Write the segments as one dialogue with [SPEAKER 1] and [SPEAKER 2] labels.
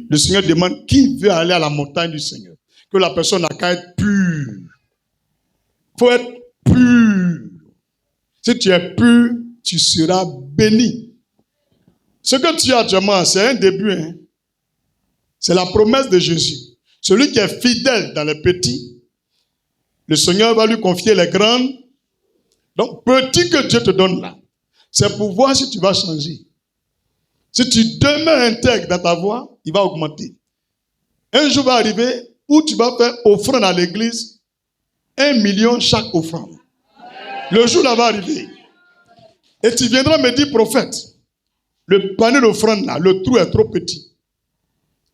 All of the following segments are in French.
[SPEAKER 1] Le Seigneur demande qui veut aller à la montagne du Seigneur. Que la personne n'a qu'à être pure. Il faut être pur. Si tu es pur, tu seras béni. Ce que tu as actuellement, c'est un début. Hein? C'est la promesse de Jésus. Celui qui est fidèle dans les petits, le Seigneur va lui confier les grandes. Donc, petit que Dieu te donne là, c'est pour voir si tu vas changer. Si tu demeures intègre dans ta voie, il va augmenter. Un jour va arriver où tu vas faire offrande à l'église, 1 million chaque offrande. Le jour là va arriver. Et tu viendras me dire, prophète, le panier d'offrande là, le trou est trop petit.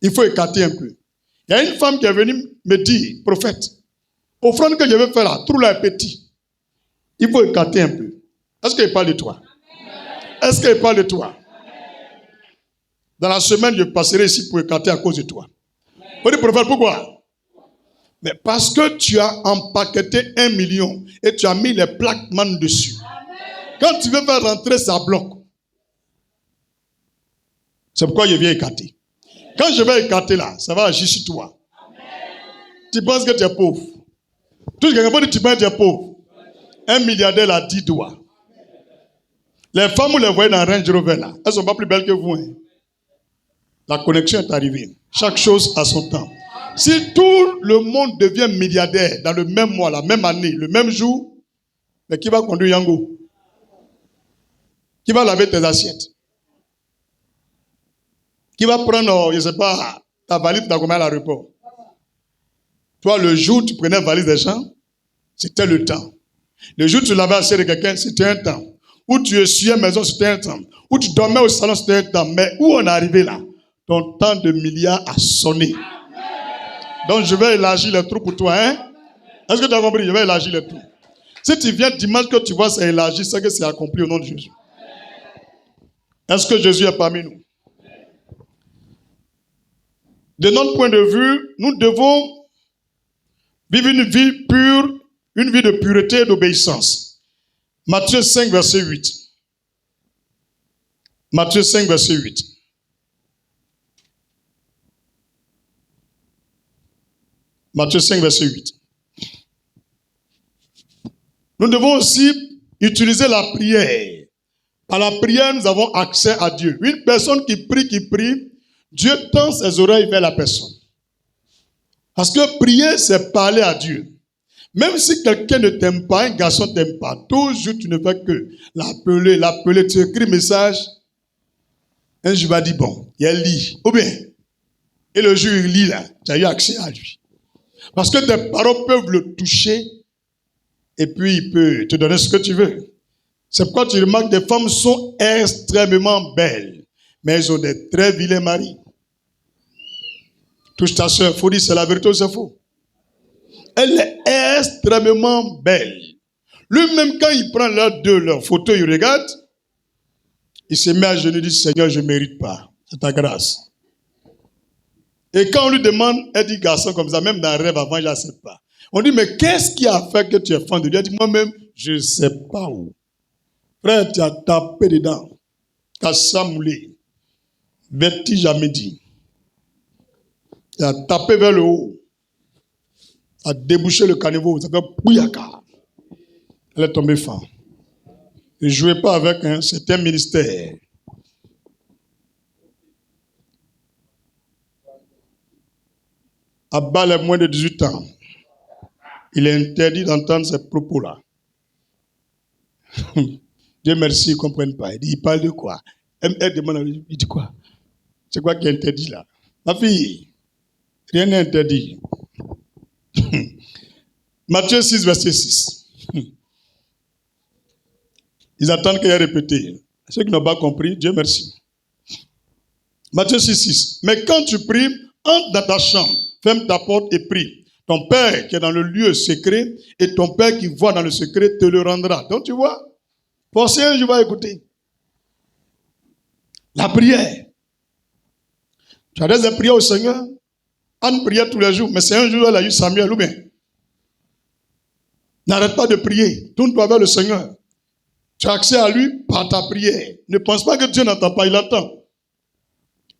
[SPEAKER 1] Il faut écarter un peu. Il y a une femme qui est venue me dire, prophète, offrande que je vais faire là, le trou là est petit. Il faut écarter un peu. Est-ce qu'il parle de toi? Est-ce qu'il parle de toi? Dans la semaine, je passerai ici pour écarter à cause de toi. Vous dites, prophète, pourquoi? Mais parce que tu as empaqueté 1 million et tu as mis les plaques man dessus. Quand tu veux faire rentrer, ça bloque. C'est pourquoi je viens écarter. Quand je vais écarter là, ça va agir sur toi. Tu penses que tu es pauvre. Tout quelqu'un peut dire tu penses que tu es pauvre. Un milliardaire a 10 doigts. Les femmes, vous les voyez dans Range Rover là, elles ne sont pas plus belles que vous. Hein. La connexion est arrivée. Chaque chose a son temps. Si tout le monde devient milliardaire dans le même mois, la même année, le même jour, mais qui va conduire Yango? Qui va laver tes assiettes? Qui va prendre, je ne sais pas, ta valise dans combien à l'aéroport? Toi, le jour où tu prenais la valise des gens, c'était le temps. Le jour où tu lavais l'assiette de quelqu'un, c'était un temps. Où tu essuyais la maison, c'était un temps. Où tu dormais au salon, c'était un temps. Mais où on est arrivé là? Ton temps de milliards a sonné. Donc je vais élargir le trou pour toi. Hein? Est-ce que tu as compris? Je vais élargir le trou. Si tu viens dimanche que tu vois c'est élargi, c'est que c'est accompli au nom de Jésus. Est-ce que Jésus est parmi nous? De notre point de vue, nous devons vivre une vie pure, une vie de pureté et d'obéissance. Matthieu 5, verset 8. Matthieu 5, verset 8. Matthieu 5, verset 8. Nous devons aussi utiliser la prière. Par la prière, nous avons accès à Dieu. Une personne qui prie, Dieu tend ses oreilles vers la personne. Parce que prier, c'est parler à Dieu. Même si quelqu'un ne t'aime pas, un garçon ne t'aime pas, toujours tu ne fais que l'appeler, tu écris un message. Un jour, il va dire, bon, il lit. Ou bien, et le jour, il lit là, tu as eu accès à lui. Parce que tes paroles peuvent le toucher et puis il peut te donner ce que tu veux. C'est pourquoi tu remarques que des femmes sont extrêmement belles, mais elles ont des très vilains maris. Touche ta soeur, il faut dire c'est la vérité ou c'est faux. Elle est extrêmement belle. Lui-même, quand il prend leur photo, il regarde, il se met à genoux et dit, Seigneur, je ne mérite pas. C'est ta grâce. Et quand on lui demande, elle dit, garçon comme ça, même dans le rêve avant, je n'accepte pas. On dit, mais qu'est-ce qui a fait que tu es fan de Dieu? Elle dit, moi-même, je ne sais pas où. Frère, tu as tapé dedans. Tu as samoulé. Vertige à midi. Tu as tapé vers le haut. Tu as débouché le caniveau. Ça fait pouyaka. Elle est tombée fan. Ne jouez pas avec, hein, c'est un ministère. À bas les moins de 18 ans, il est interdit d'entendre ces propos-là. Dieu merci, ils ne comprennent pas. Il parle de quoi? Elle demande, il dit quoi? C'est quoi qui est interdit là? Ma fille, rien n'est interdit. Matthieu 6, verset 6. Ils attendent qu'il y ait répété. Ceux qui n'ont pas compris, Dieu merci. Matthieu 6, 6. Mais quand tu pries, entre dans ta chambre, ferme ta porte et prie. Ton Père qui est dans le lieu secret et ton Père qui voit dans le secret te le rendra. Donc tu vois, forcez un, je vais écouter. La prière. Tu adresses des prières au Seigneur. Anne priait tous les jours, mais c'est un jour elle a eu Samuel ou bien. N'arrête pas de prier. Tourne-toi vers le Seigneur. Tu as accès à lui par ta prière. Ne pense pas que Dieu n'entend pas, il entend.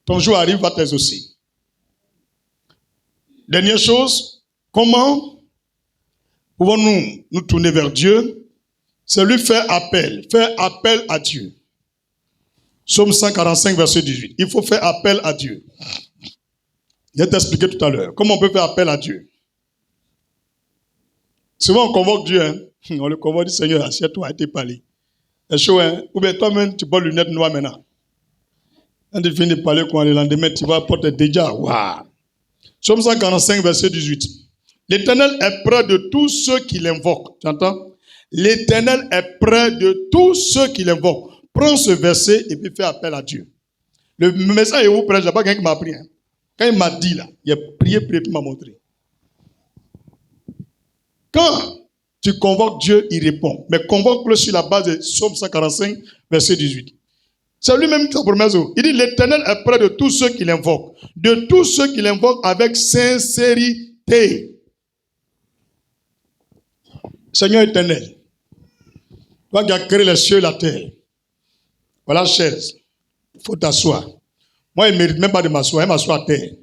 [SPEAKER 1] ton jour arrive, va t'exaucer. Dernière chose, comment pouvons-nous nous tourner vers Dieu? C'est lui faire appel à Dieu. Psaume 145, verset 18. Il faut faire appel à Dieu. Je vais t'expliquer tout à l'heure. Comment on peut faire appel à Dieu? Souvent on convoque Dieu. Hein? On le convoque, dit Seigneur, assieds-toi, t'es parlé. C'est chaud, hein? Ou bien toi-même, tu portes lunettes noires maintenant. Quand tu finis de parler, quand le lendemain, tu vas porter déjà. Waouh! Psaume 145, verset 18. L'Éternel est près de tous ceux qui l'invoquent. Tu entends? L'Éternel est près de tous ceux qui l'invoquent. Prends ce verset et puis fais appel à Dieu. Le message est vous prêt, je n'ai pas quelqu'un qui m'a appris. Hein. Quand il m'a dit là, il a prié, puis il m'a montré. Quand tu convoques Dieu, il répond. Mais convoque-le sur la base de Psaume 145, verset 18. C'est lui-même qui sa promesse. Il dit, l'Éternel est près de tous ceux qui l'invoquent. De tous ceux qui l'invoquent avec sincérité. Seigneur éternel, toi qui as créé les cieux et la terre, voilà la chaise, il faut t'asseoir. Moi, il ne mérite même pas de m'asseoir, il m'assoit à terre.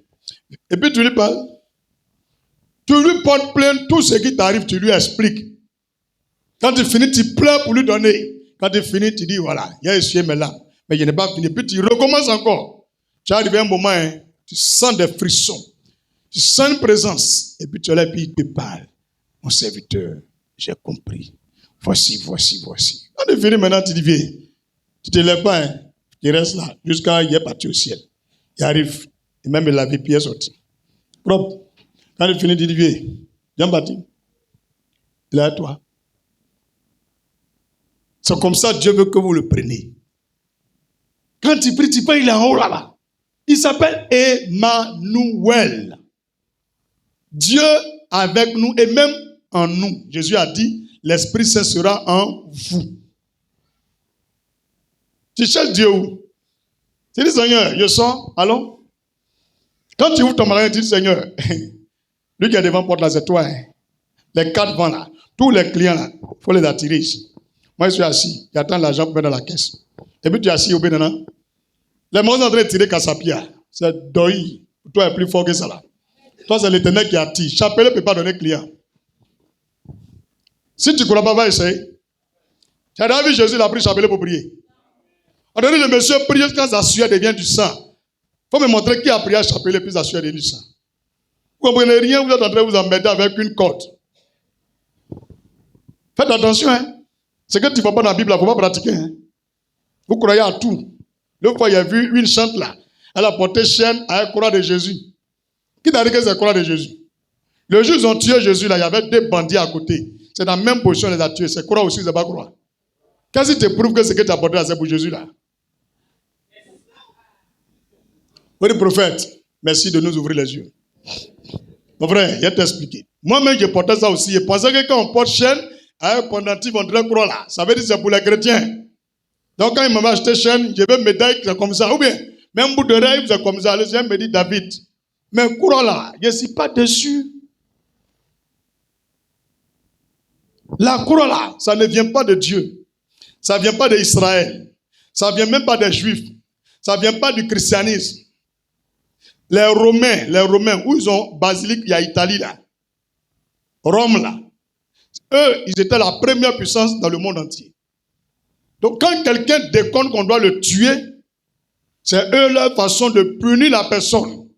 [SPEAKER 1] Et puis tu lui parles. Tu lui portes plainte, tout ce qui t'arrive, tu lui expliques. Quand tu finis, tu pleures pour lui donner. Quand tu finis, tu dis, voilà, il y a essuyé mes larmes, mais je n'ai pas fini. Puis tu recommences encore. Tu arrives à un moment, hein, tu sens des frissons. Tu sens une présence. Et puis tu es là, et puis il te parle. Mon serviteur, j'ai compris. Voici. Quand tu finis maintenant, tu dis, viens. Tu ne te lèves pas, hein. Tu restes là, jusqu'à il est parti au ciel. Il arrive, et même la vie, puis il est sorti. Propre. Quand il finit, il dit, viens, Jean-Baptiste, il est à toi. C'est comme ça Dieu veut que vous le preniez. Quand il prie, il est en haut là-bas. Il s'appelle Emmanuel. Dieu avec nous et même en nous. Jésus a dit, l'Esprit Saint sera en vous. Tu cherches Dieu où? Tu dis, Seigneur, je sors, allons. Quand tu ouvres ton magasin, tu dis, Seigneur, lui qui est devant la porte là, c'est toi. Hein. Les 4 vents là, tous les clients là, il faut les attirer ici. Moi, je suis assis, j'attends l'argent pour mettre dans la caisse. Et puis tu es assis au bénin. Les gens sont en train de tirer Kassapia. C'est Doi. Toi, est plus fort que ça là. Toi, c'est l'Éternel qui attire. Chapelet ne peut pas donner client. Si tu ne crois pas, va essayer. Tu as vu Jésus, il a pris Chapelet pour prier. On a dit, le monsieur prie quand sa sueur devient du sang. Il faut me montrer qui a prié à Chapelet puis sa sueur devient du sang. Vous ne comprenez rien, vous êtes en train de vous embêter avec une corde. Faites attention, hein. Ce que tu ne vois pas dans la Bible, il ne faut pas pratiquer. Hein. Vous croyez à tout. L'autre fois, il y a vu une chante là. Elle a porté chaîne à la croix de Jésus. Qui t'a dit que c'est la croix de Jésus? Le jour où ils ont tué Jésus, là, il y avait 2 bandits à côté. C'est dans la même position qu'ils les a tués. C'est croix aussi, c'est pas croix. Qu'est-ce qui te prouve que ce que tu as porté là, c'est pour Jésus là? Oui, le prophète, merci de nous ouvrir les yeux. Mon frère, je vais t'expliquer. Moi-même, je portais ça aussi. Je pensais que quand on porte chaîne, à un pendentif, on dirait croix là. Ça veut dire que c'est pour les chrétiens. Donc quand il m'a acheté chaîne, je vais médaille comme ça. Ou bien, même bout de rêve, c'est comme ça. Le Seigneur me dit, David, mais croix là, je ne suis pas dessus. La croix là, ça ne vient pas de Dieu. Ça ne vient pas d'Israël. Ça ne vient même pas des Juifs. Ça ne vient pas du christianisme. Les Romains, où ils ont basilique, il y a Italie là. Rome là. Eux, ils étaient la première puissance dans le monde entier. Donc quand quelqu'un déconne qu'on doit le tuer, c'est eux leur façon de punir la personne.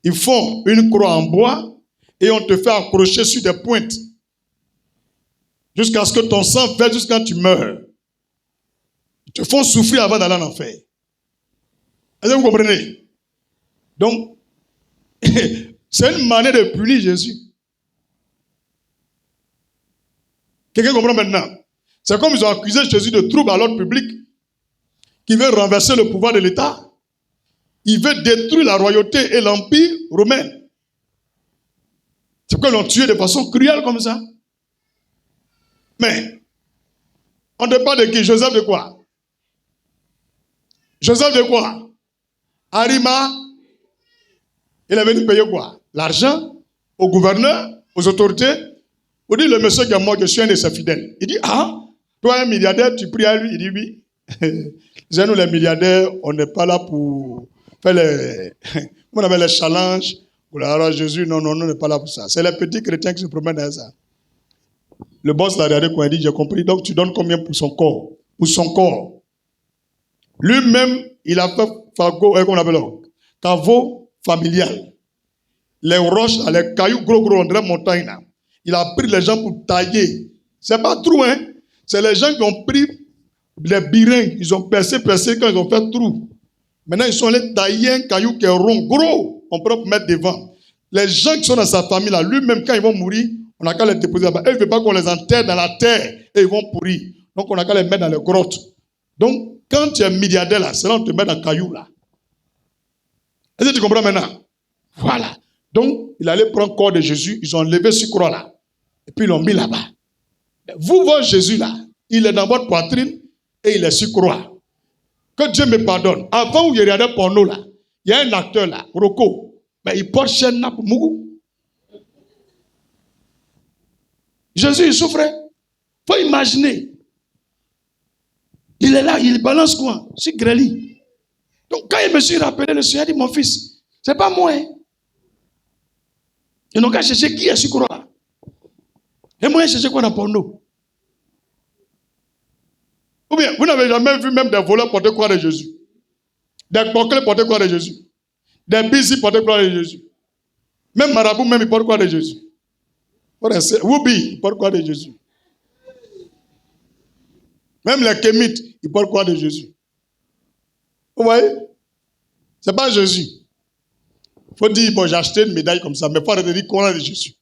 [SPEAKER 1] Ils font une croix en bois et on te fait accrocher sur des pointes. Jusqu'à ce que ton sang verse jusqu'à ce que tu meurs. Ils te font souffrir avant d'aller en enfer. Est-ce que vous comprenez? Donc, c'est une manière de punir Jésus. Quelqu'un comprend maintenant? C'est comme ils ont accusé Jésus de trouble à l'ordre public, qui veut renverser le pouvoir de l'État. Il veut détruire la royauté et l'empire romain. C'est pourquoi ils l'ont tué de façon cruelle comme ça. Mais, on ne parle de qui? Joseph de quoi? Joseph de quoi? Arima. Il est venu payer quoi? L'argent au gouverneur, aux autorités. On dit, le monsieur qui est mort, je suis un de ses fidèles. Il dit, ah, toi un milliardaire, tu pries à lui? Il dit, oui. Nous les milliardaires, on n'est pas là pour fait les, on avait les challenges. Alors Jésus, non, on n'est pas là pour ça. C'est les petits chrétiens qui se promènent dans ça. Le boss l'a regardé quand il dit, j'ai compris, donc tu donnes combien pour son corps? Pour son corps. Lui-même, il a fait caveau familial. Les roches, les cailloux gros, on dirait montagne là. Il a pris les gens pour tailler. C'est pas trou, hein. C'est les gens qui ont pris les birins, ils ont percé quand ils ont fait trou. Maintenant, ils sont allés tailler un caillou qui est rond, gros, on peut mettre devant. Les gens qui sont dans sa famille là, lui-même, quand ils vont mourir, on n'a qu'à les déposer là-bas. Eux, ils ne veulent pas qu'on les enterre dans la terre et ils vont pourrir. Donc, on n'a qu'à les mettre dans les grottes. Donc, quand tu es milliardaire là, c'est là on te met dans le caillou là. Est-ce que tu comprends maintenant? Voilà. Donc, il allait prendre le corps de Jésus, ils ont levé sur croix là. Et puis, ils l'ont mis là-bas. Vous voyez Jésus là, il est dans votre poitrine et il est sur croix. Que Dieu me pardonne. Avant où il regardait porno là, il y a un acteur là, Rocco, mais il porte chaîne là pour Mougou. Jésus, il souffrait. Il faut imaginer. Il est là, il balance quoi? C'est Grély. Donc, quand il me suis rappelé, le Seigneur dit, mon fils, c'est pas moi. Hein. Ils n'ont qu'à chercher qui est sur croix. Et moi, je cherche quoi dans porno? Ou bien, vous n'avez jamais vu même des voleurs porter croix de Jésus? Des coquelets porter croix de Jésus? Des bisis porter croix de Jésus? Même Marabout, même, il porte croix de Jésus. Woubi, il porte croix de Jésus. Même les Kémites, ils portent croix de Jésus. Vous voyez? Ce n'est pas Jésus. Il faut dire, bon, j'ai acheté une médaille comme ça, mais il faut arrêter de dire croix de Jésus.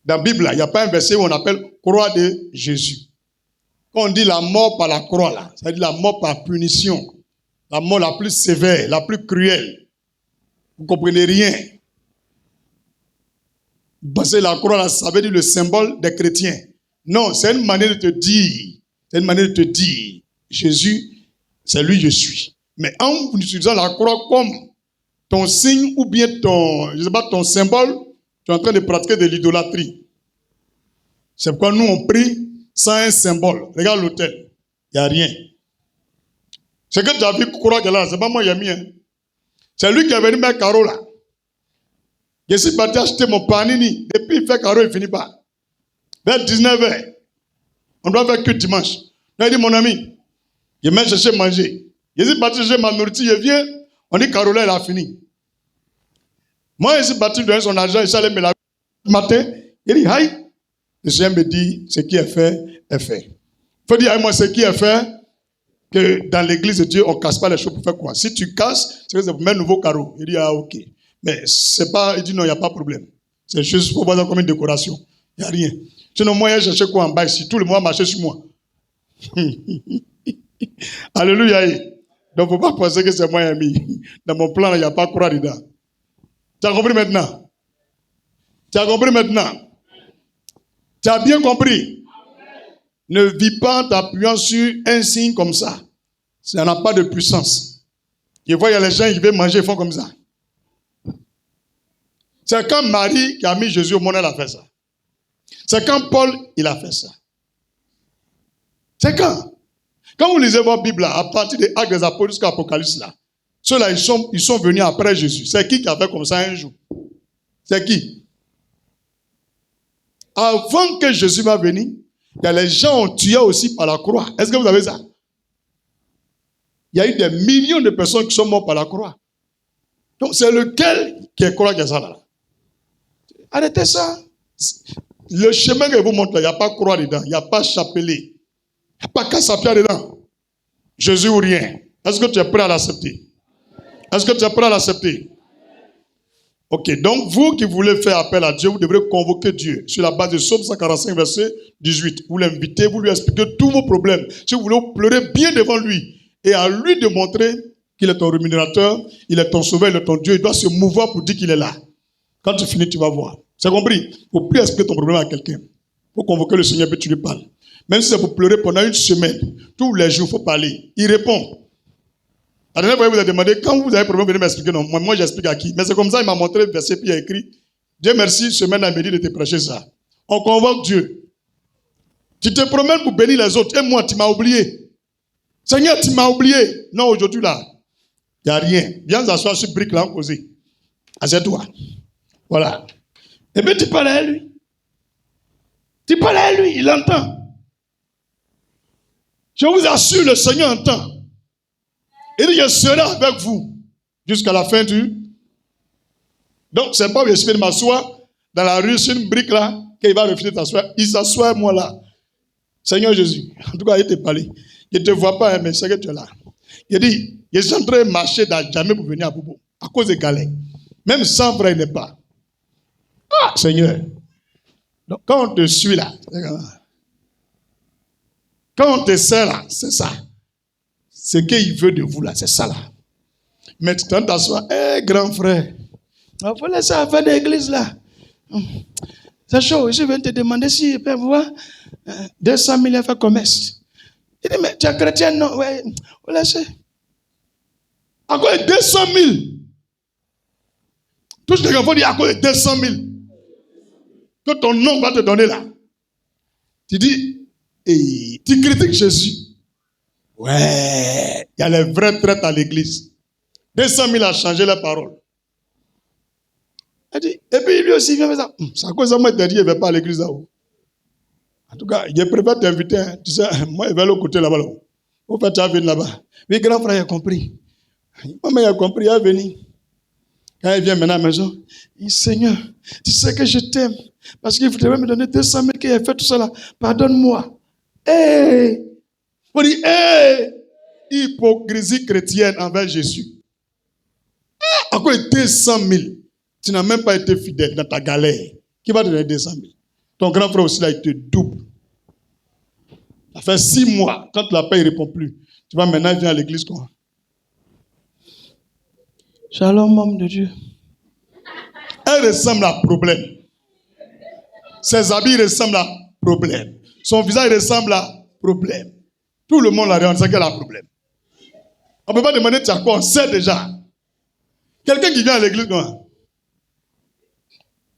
[SPEAKER 1] Dans la Bible, il n'y a pas un verset où on appelle croix de Jésus. Quand on dit la mort par la croix, là, ça veut dire la mort par punition. La mort la plus sévère, la plus cruelle. Vous ne comprenez rien. Parce que la croix, là, ça veut dire le symbole des chrétiens. Non, c'est une manière de te dire. C'est une manière de te dire, Jésus, c'est lui je suis. Mais en utilisant la croix comme ton signe ou bien ton, je sais pas, ton symbole, tu es en train de pratiquer de l'idolâtrie. C'est pourquoi nous on prie sans un symbole. Regarde l'autel, il n'y a rien. C'est que tu as vu croix là, c'est pas moi qui ai mis. Hein. C'est lui qui est venu mettre carreau là. Je suis parti acheter mon panini. Depuis il fait carreau, il finit pas. Vers 19h. On doit faire que dimanche. Il dit, mon ami, je vais chercher manger. Je suis parti chercher ma nourriture, je viens. On dit, Caroline, elle a fini. Moi, je suis parti donner son argent, il s'allait me la. Le matin, il dit, aïe. Le Seigneur me dit, ce qui est fait, est fait. Il faut dire, moi, ce qui est fait, que dans l'église de Dieu, on ne casse pas les choses pour faire quoi? Si tu casses, c'est que c'est pour mettre un nouveau carreau. Il dit, ah, ok. Mais c'est pas, il dit, non, il n'y a pas de problème. C'est juste pour voir ça comme une décoration. Il n'y a rien. Sinon, moi, j'ai cherché quoi en bas ici? Tout le monde marchait sur moi. Alléluia. Donc, il ne faut pas penser que c'est moi qui ai mis. Dans mon plan, il n'y a pas de croix dedans. Tu as compris maintenant? Tu as compris maintenant? Tu as bien compris? Ne vis pas en t'appuyant sur un signe comme ça. Ça n'a pas de puissance. Je vois, il y a les gens qui veulent manger, ils font comme ça. C'est quand Marie qui a mis Jésus au monde, elle a fait ça. C'est quand Paul, il a fait ça. C'est quand? Quand vous lisez votre Bible, là, à partir des Actes des Apôtres jusqu'à l'Apocalypse, là, ceux-là, ils sont venus après Jésus. C'est qui a fait comme ça un jour? C'est qui? Avant que Jésus va venir, il y a les gens ont tué aussi par la croix. Est-ce que vous avez ça? Il y a eu des millions de personnes qui sont mortes par la croix. Donc, c'est lequel qui est croix qui est ça là? Arrêtez ça. Le chemin que je vous montre là, il n'y a pas croix dedans, il n'y a pas chapelet, il n'y a pas casse-à-pied dedans. Jésus ou rien. Est-ce que tu es prêt à l'accepter? Est-ce que tu es prêt à l'accepter? Ok, donc vous qui voulez faire appel à Dieu, vous devrez convoquer Dieu sur la base de Psaume 145, verset 18. Vous l'invitez, vous lui expliquez tous vos problèmes. Si vous voulez, vous pleurez bien devant lui et à lui de montrer qu'il est ton rémunérateur, il est ton sauveur, il est ton Dieu. Il doit se mouvoir pour dire qu'il est là. Quand tu finis, tu vas voir. C'est compris? Il ne faut plus expliquer ton problème à quelqu'un. Il faut convoquer le Seigneur et tu lui parles. Même si c'est pour pleurer pendant une semaine, tous les jours, il faut parler. Il répond. La dernière fois, il vous a demandé, quand vous avez problème, venez m'expliquer. Non, moi j'explique à qui? Mais c'est comme ça, il m'a montré le verset, puis il a écrit, Dieu merci, semaine à midi de te prêcher ça. On convoque Dieu. Tu te promènes pour bénir les autres, et moi, tu m'as oublié. Seigneur, tu m'as oublié. Non, aujourd'hui là, Il n'y a rien. Viens s'asseoir sur brique là, en causer. Assieds-toi. Voilà. Et puis tu parles à lui. Tu parles à lui, il entend. Je vous assure, le Seigneur entend. Il dit, je serai avec vous jusqu'à la fin du... Donc, c'est pas l'esprit de m'asseoir dans la rue sur une brique là, qu'il va refuser de t'asseoir. Il s'assoit, moi là. Seigneur Jésus, en tout cas, il te parle. Je ne te vois pas, mais c'est que tu es là. Il dit, je suis en train de marcher dans jamais pour venir à Bobo, à cause des galets. Même 100 francs, il n'est pas. Ah, Seigneur. Donc, quand on te suit là, quand on te sert là, c'est ça. Ce qu'il veut de vous là, c'est ça là. Mais tu t'assois, grand frère, il faut laisser affaire de l'église là. C'est chaud, je viens te demander si je peux avoir 200 000 à faire commerce. Il dit, mais tu es chrétien? Non, ouais, faut laisser. À quoi 200 000? Tout ce que l'enfant dit à quoi 200 000? Que ton nom va te donner là. Tu dis, tu critiques Jésus. Ouais, il y a les vrais traites à l'église. 200 000 a changé la parole. Elle dit, et puis lui aussi vient faire ça. C'est à cause de moi, il t'a dit, il ne va pas à l'église là-haut. En tout cas, je préfère t'inviter. Hein. Tu sais, moi, il va l'autre côté là-bas. Au fait, tu vas venir là-bas. Oui, grand frère, il a compris. Maman, il a compris, il va venir. Quand il vient maintenant à la maison, il dit, Seigneur, tu sais que je t'aime. Parce qu'il voudrait me donner 200 000 qu'il a fait tout ça là. Pardonne-moi. On dit, hypocrisie chrétienne envers Jésus. À quoi 200 000? Tu n'as même pas été fidèle dans ta galère. Qui va te donner 200 000? Ton grand frère aussi là, il te double. Ça fait 6 mois, quand tu l'appelles, il ne répond plus. Tu vas maintenant, il vient à l'église quoi? Shalom, homme de Dieu. Elle ressemble à problème. Ses habits ressemblent à problème. Son visage ressemble à problème. Tout le monde la regarde, c'est qu'elle a problème. On ne peut pas demander tu as quoi, on sait déjà. Quelqu'un qui vient à l'église, quoi.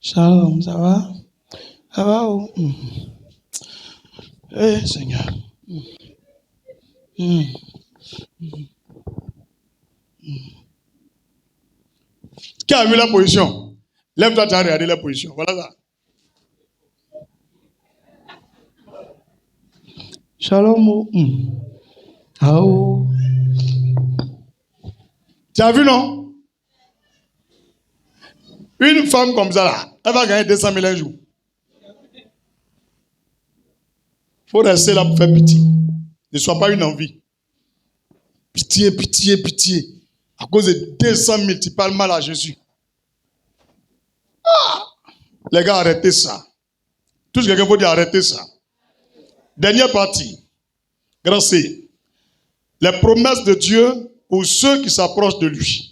[SPEAKER 1] Shalom, ça va? Ça va? Oh? Seigneur. Qui a vu la position? Lève-toi, tu as regardé la position. Voilà ça. Shalom. Oh. Tu as vu, non? Une femme comme ça, là, elle va gagner 200 000 un jour. Il faut rester là pour faire pitié. Ne sois pas une envie. Pitié, pitié, pitié. À cause de 200 000, tu parles mal à Jésus. Ah! Les gars, arrêtez ça. Tout ce que quelqu'un faut dire, arrêtez ça. Dernière partie. Grand C. Les promesses de Dieu pour ceux qui s'approchent de lui.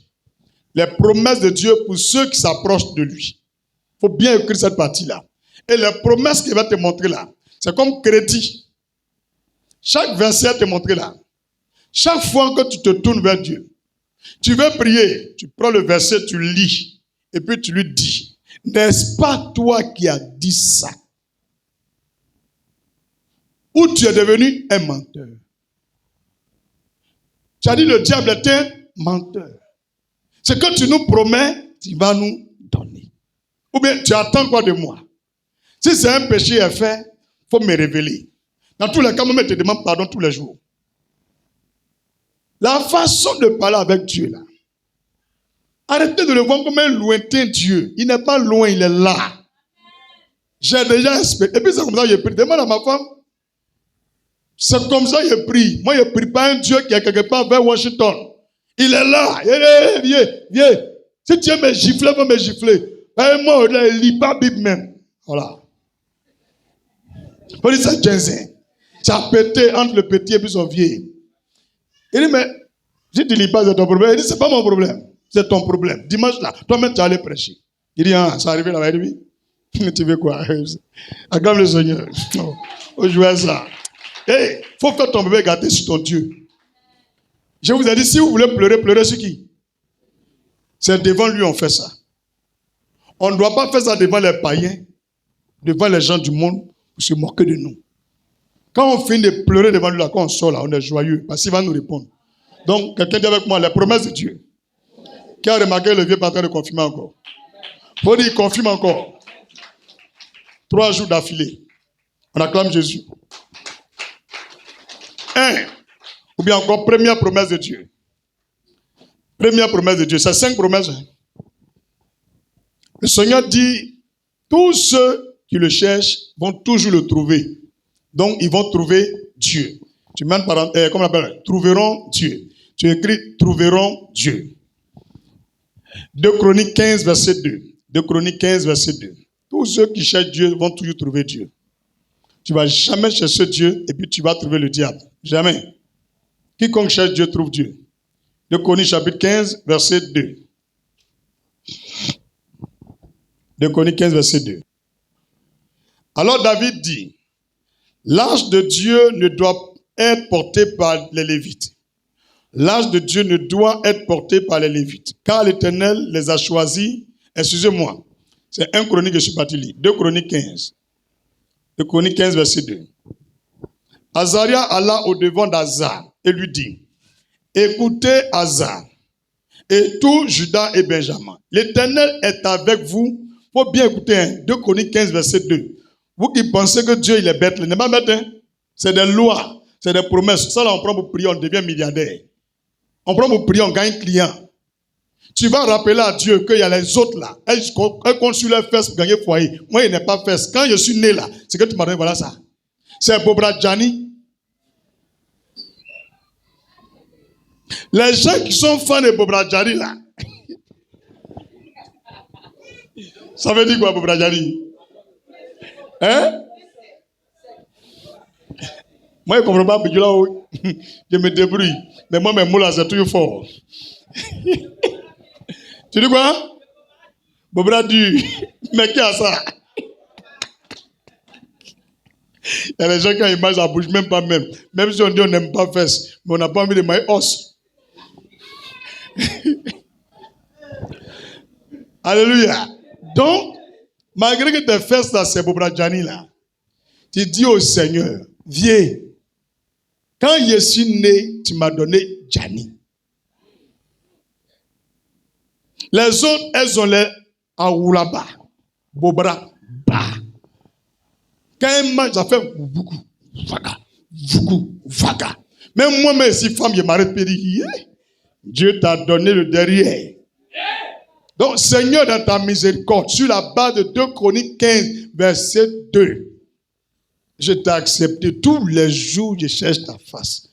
[SPEAKER 1] Les promesses de Dieu pour ceux qui s'approchent de lui. Il faut bien écrire cette partie-là. Et les promesses qu'il va te montrer là, c'est comme crédit. Chaque verset te montrer là. Chaque fois que tu te tournes vers Dieu, tu veux prier, tu prends le verset, tu lis, et puis tu lui dis, n'est-ce pas toi qui as dit ça? Ou tu es devenu un menteur. Tu as dit le diable est un menteur. Ce que tu nous promets, tu vas nous donner. Ou bien tu attends quoi de moi? Si c'est un péché à faire, il faut me révéler. Dans tous les cas, moi, je te demande pardon tous les jours. La façon de parler avec Dieu, là, arrêtez de le voir comme un lointain Dieu. Il n'est pas loin, il est là. J'ai déjà expérimenté. Et puis c'est comme ça que je prie. Demande à ma femme. C'est comme ça que je prie. Moi, je ne prie pas un Dieu qui est quelque part vers Washington. Il est là. Viens. Si tu veux me gifler, va me gifler. Moi, je ne lis pas la Bible même. Voilà. On dit ça, 15 ans. Tu as pété entre le petit et puis son vieil. Il dit, mais si tu ne lis pas, c'est ton problème. Il dit, c'est pas mon problème. C'est ton problème. Dimanche là, toi-même, tu allais prêcher. Il dit, ah, ça arrivé là-bas. Il dit, oui. Tu veux quoi? Acclame le Seigneur. On joue à ça. Il faut faire ton bébé gâter sur ton Dieu. Je vous ai dit, si vous voulez pleurer, pleurez sur qui? C'est devant lui on fait ça. On ne doit pas faire ça devant les païens, devant les gens du monde, pour se moquer de nous. Quand on finit de pleurer devant lui, là, quand on sort là, on est joyeux, parce qu'il va nous répondre. Donc, quelqu'un dit avec moi, les promesses de Dieu Qui a remarqué le vieux patron de confirmer encore? Faut dire, il confirme encore. 3 jours d'affilée. On acclame Jésus. 1. Ou bien encore, première promesse de Dieu. Première promesse de Dieu. C'est 5 promesses. Le Seigneur dit, tous ceux qui le cherchent vont toujours le trouver. Donc, ils vont trouver Dieu. Tu mets comment on appelle? Trouveront Dieu. Tu écris, trouveront Dieu. 2 Chroniques 15, verset 2. 2 Chroniques 15, verset 2. Tous ceux qui cherchent Dieu vont toujours trouver Dieu. Tu ne vas jamais chercher Dieu et puis tu vas trouver le diable. Jamais. Quiconque cherche Dieu trouve Dieu. 2 Chroniques chapitre 15, verset 2. 2 Chroniques 15, verset 2. Alors David dit, l'arche de Dieu ne doit être portée par les Lévites. L'arche de Dieu ne doit être portée par les Lévites, car l'Éternel les a choisis. Excusez-moi, c'est 1 Chronique que je suis parti lire. 2 Chroniques 15. 2 Chroniques 15, verset 2. Azaria alla au-devant d'Asa et lui dit, écoutez Asa et tout Judas et Benjamin. L'Éternel est avec vous. Il faut bien écouter. 2 Chroniques 15, verset 2. Vous qui pensez que Dieu il est bête, il n'est pas bête. Hein? C'est des lois, c'est des promesses. Ça là, on prend pour prier, on devient milliardaire. On prend pour prier, on gagne client. Tu vas rappeler à Dieu qu'il y a les autres là. Elles comptent sur leurs fesses pour gagner foyer. Moi, il n'est pas fesses. Quand je suis né là, c'est que tu m'as donné, voilà ça. C'est Bobra Djani. Les gens qui sont fans de Bobra Djani là. Ça veut dire quoi, Bobra Djani? Hein? Moi, je ne comprends pas, je me débrouille. Mais moi, mes mots là, c'est toujours fort. Tu dis quoi? Bobra du. Mais qui a ça? Il y a les gens quand ils mangent, ça ne bouge même pas même. Même si on dit on n'aime pas fesses, mais on n'a pas envie de manger os. Alléluia. Donc, malgré que tes fesses là, c'est Bobra Djani là, tu dis au Seigneur, viens. Quand je suis né, tu m'as donné Djani. Les autres, elles ont les Aoulaba, Bobra, Ba. Quand elles mangent, ça fait beaucoup, vaga. Même moi-même, si femme, je m'arrête et dis, Dieu t'a donné le derrière. Donc, Seigneur, dans ta miséricorde, sur la base de 2 Chroniques 15, verset 2, je t'ai accepté tous les jours, je cherche ta face.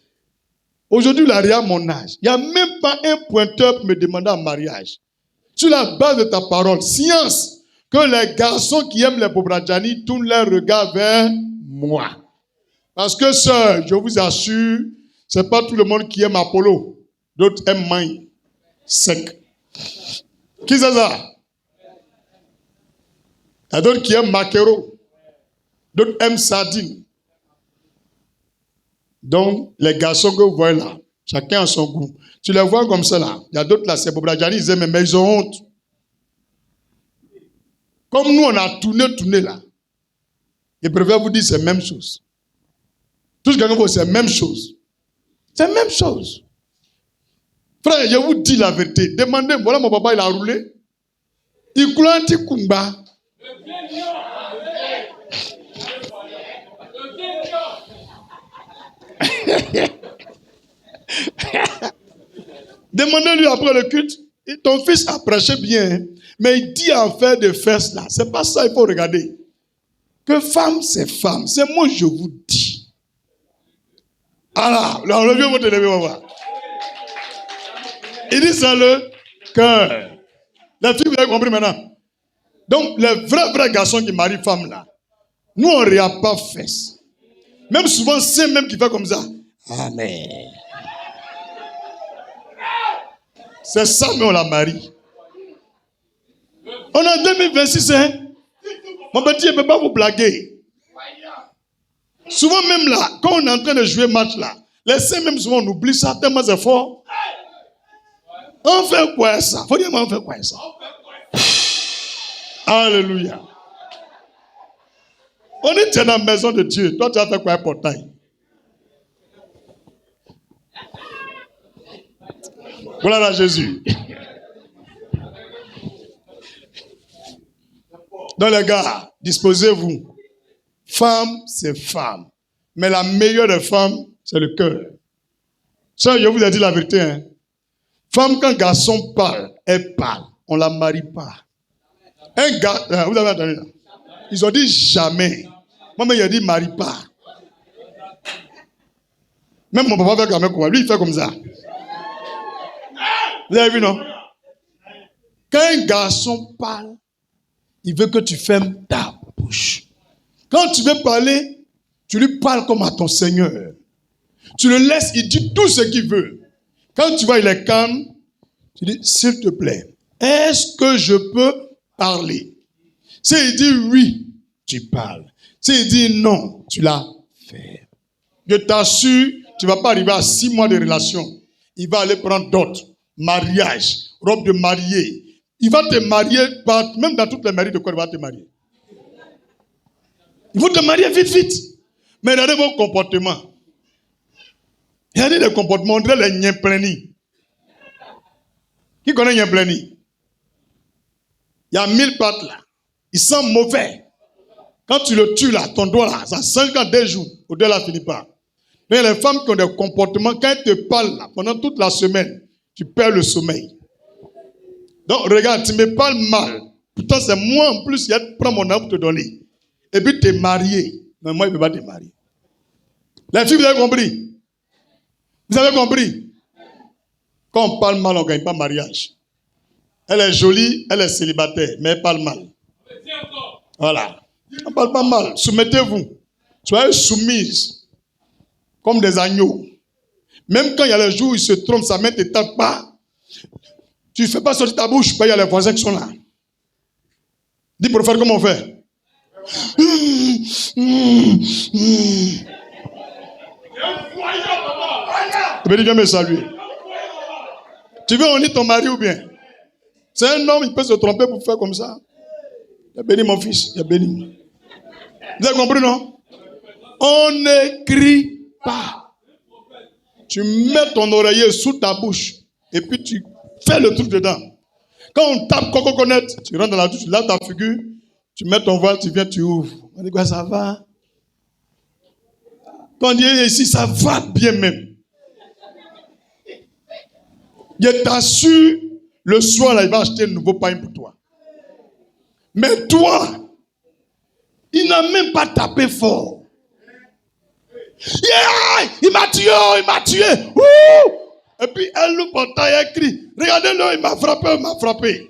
[SPEAKER 1] Aujourd'hui, il a mon âge. Il n'y a même pas un pointeur pour me demander en mariage. Sur la base de ta parole, science, que les garçons qui aiment les Bobra Djani tournent leur regard vers moi. Parce que, sœur, je vous assure, ce n'est pas tout le monde qui aime Apollo. D'autres aiment Maï. Sec. Qui c'est ça? Il y a d'autres qui aiment Makero. D'autres aiment Sardine. Donc, les garçons que vous voyez là, chacun a son goût. Tu les vois comme ça là. Il y a d'autres là, c'est Bobra Djani, ils aiment, mais ils ont honte. Comme nous, on a tourné là. Je préfère vous dire c'est la même chose. Tout ce que vous c'est la même chose. C'est la même chose. Frère, je vous dis la vérité. Demandez, voilà mon papa, il a roulé. Il coule un petit kumba. Demandez-lui après le culte. Ton fils a prêché bien, mais il dit en faire des fesses là. C'est pas ça, il faut regarder. Que femme, c'est femme. C'est moi, je vous dis. Alors, enlevez votre élevé, on va voir. Il dit ça le cœur. Les filles, vous avez compris maintenant. Donc, les vrais garçons qui marient femme là, nous, on ne regarde pas fesses. Même souvent, c'est même qui fait comme ça. Amen. C'est ça, mais on la marie. On est en 2026, hein? Mon petit, je ne peux pas vous blaguer. Souvent, même là, quand on est en train de jouer match là, les saints, même souvent, on oublie ça tellement c'est fort. On fait quoi ça? Faut dire, on fait quoi ça? Alléluia. On est dans la maison de Dieu. Toi, tu as fait quoi un portail? Voilà Jésus. Donc les gars, disposez-vous. Femme, c'est femme. Mais la meilleure des femmes, c'est le cœur. Ça, je vous ai dit la vérité. Hein. Femme, quand garçon parle, elle parle. On ne la marie pas. Un gars, vous avez entendu là? Ils ont dit jamais. Moi-même, il a dit marie pas. Même mon papa fait quand même comme ça. Lui, il fait comme ça. Vous avez vu, non? Quand un garçon parle, il veut que tu fermes ta bouche. Quand tu veux parler, tu lui parles comme à ton Seigneur. Tu le laisses, il dit tout ce qu'il veut. Quand tu vois, il est calme, tu dis, s'il te plaît, est-ce que je peux parler? S'il dit oui, tu parles. S'il dit non, tu la fais. Je t'assure, tu ne vas pas arriver à 6 mois de relation. Il va aller prendre d'autres. Mariage, robe de mariée. Il va te marier, même dans toutes les mairies de quoi il va te marier. Il faut te marier vite, vite. Mais regardez vos comportements. Regardez les comportements, on dirait les nyempleni. Qui connaît nyempleni? Il y a 1000 pattes là. Il sent mauvais. Quand tu le tues là, ton doigt là, ça sent quand 2 jours. Au-delà, finit pas. Mais les femmes qui ont des comportements, quand elles te parlent là, pendant toute la semaine, tu perds le sommeil. Donc, regarde, tu me parles mal. Pourtant, c'est moi en plus, il prends mon âme pour te donner. Et puis, tu es marié. Mais moi, il ne peut pas te marier. Les filles, vous avez compris? Vous avez compris? Quand on parle mal, on ne gagne pas mariage. Elle est jolie, elle est célibataire, mais elle parle mal. Voilà. On ne parle pas mal. Soumettez-vous. Soyez soumises. Comme des agneaux. Même quand il y a le jour où il se trompe, sa main ne te tape pas. Tu ne fais pas sortir ta bouche, il y a les voisins qui sont là. Dis pour faire comment on fait. Tu veux dire, viens me saluer. Tu veux honner ton mari ou bien? C'est un homme, il peut se tromper pour faire comme ça. Il a béni mon fils, il a béni. Vous avez compris, non? On ne crie pas. Tu mets ton oreiller sous ta bouche et puis tu fais le truc dedans. Quand on tape coco-connaître, tu rentres dans la douche, tu laves ta figure, tu mets ton voile, tu viens, tu ouvres. On dit quoi, ça va? Quand on dit ici, ça va bien même. Je t'assure, le soir, là, il va acheter un nouveau pain pour toi. Mais toi, il n'a même pas tapé fort. Yeah, il m'a tué, il m'a tué. Ouh! Et puis elle loupe en taille, elle crie. Regardez-le, il m'a frappé, il m'a frappé.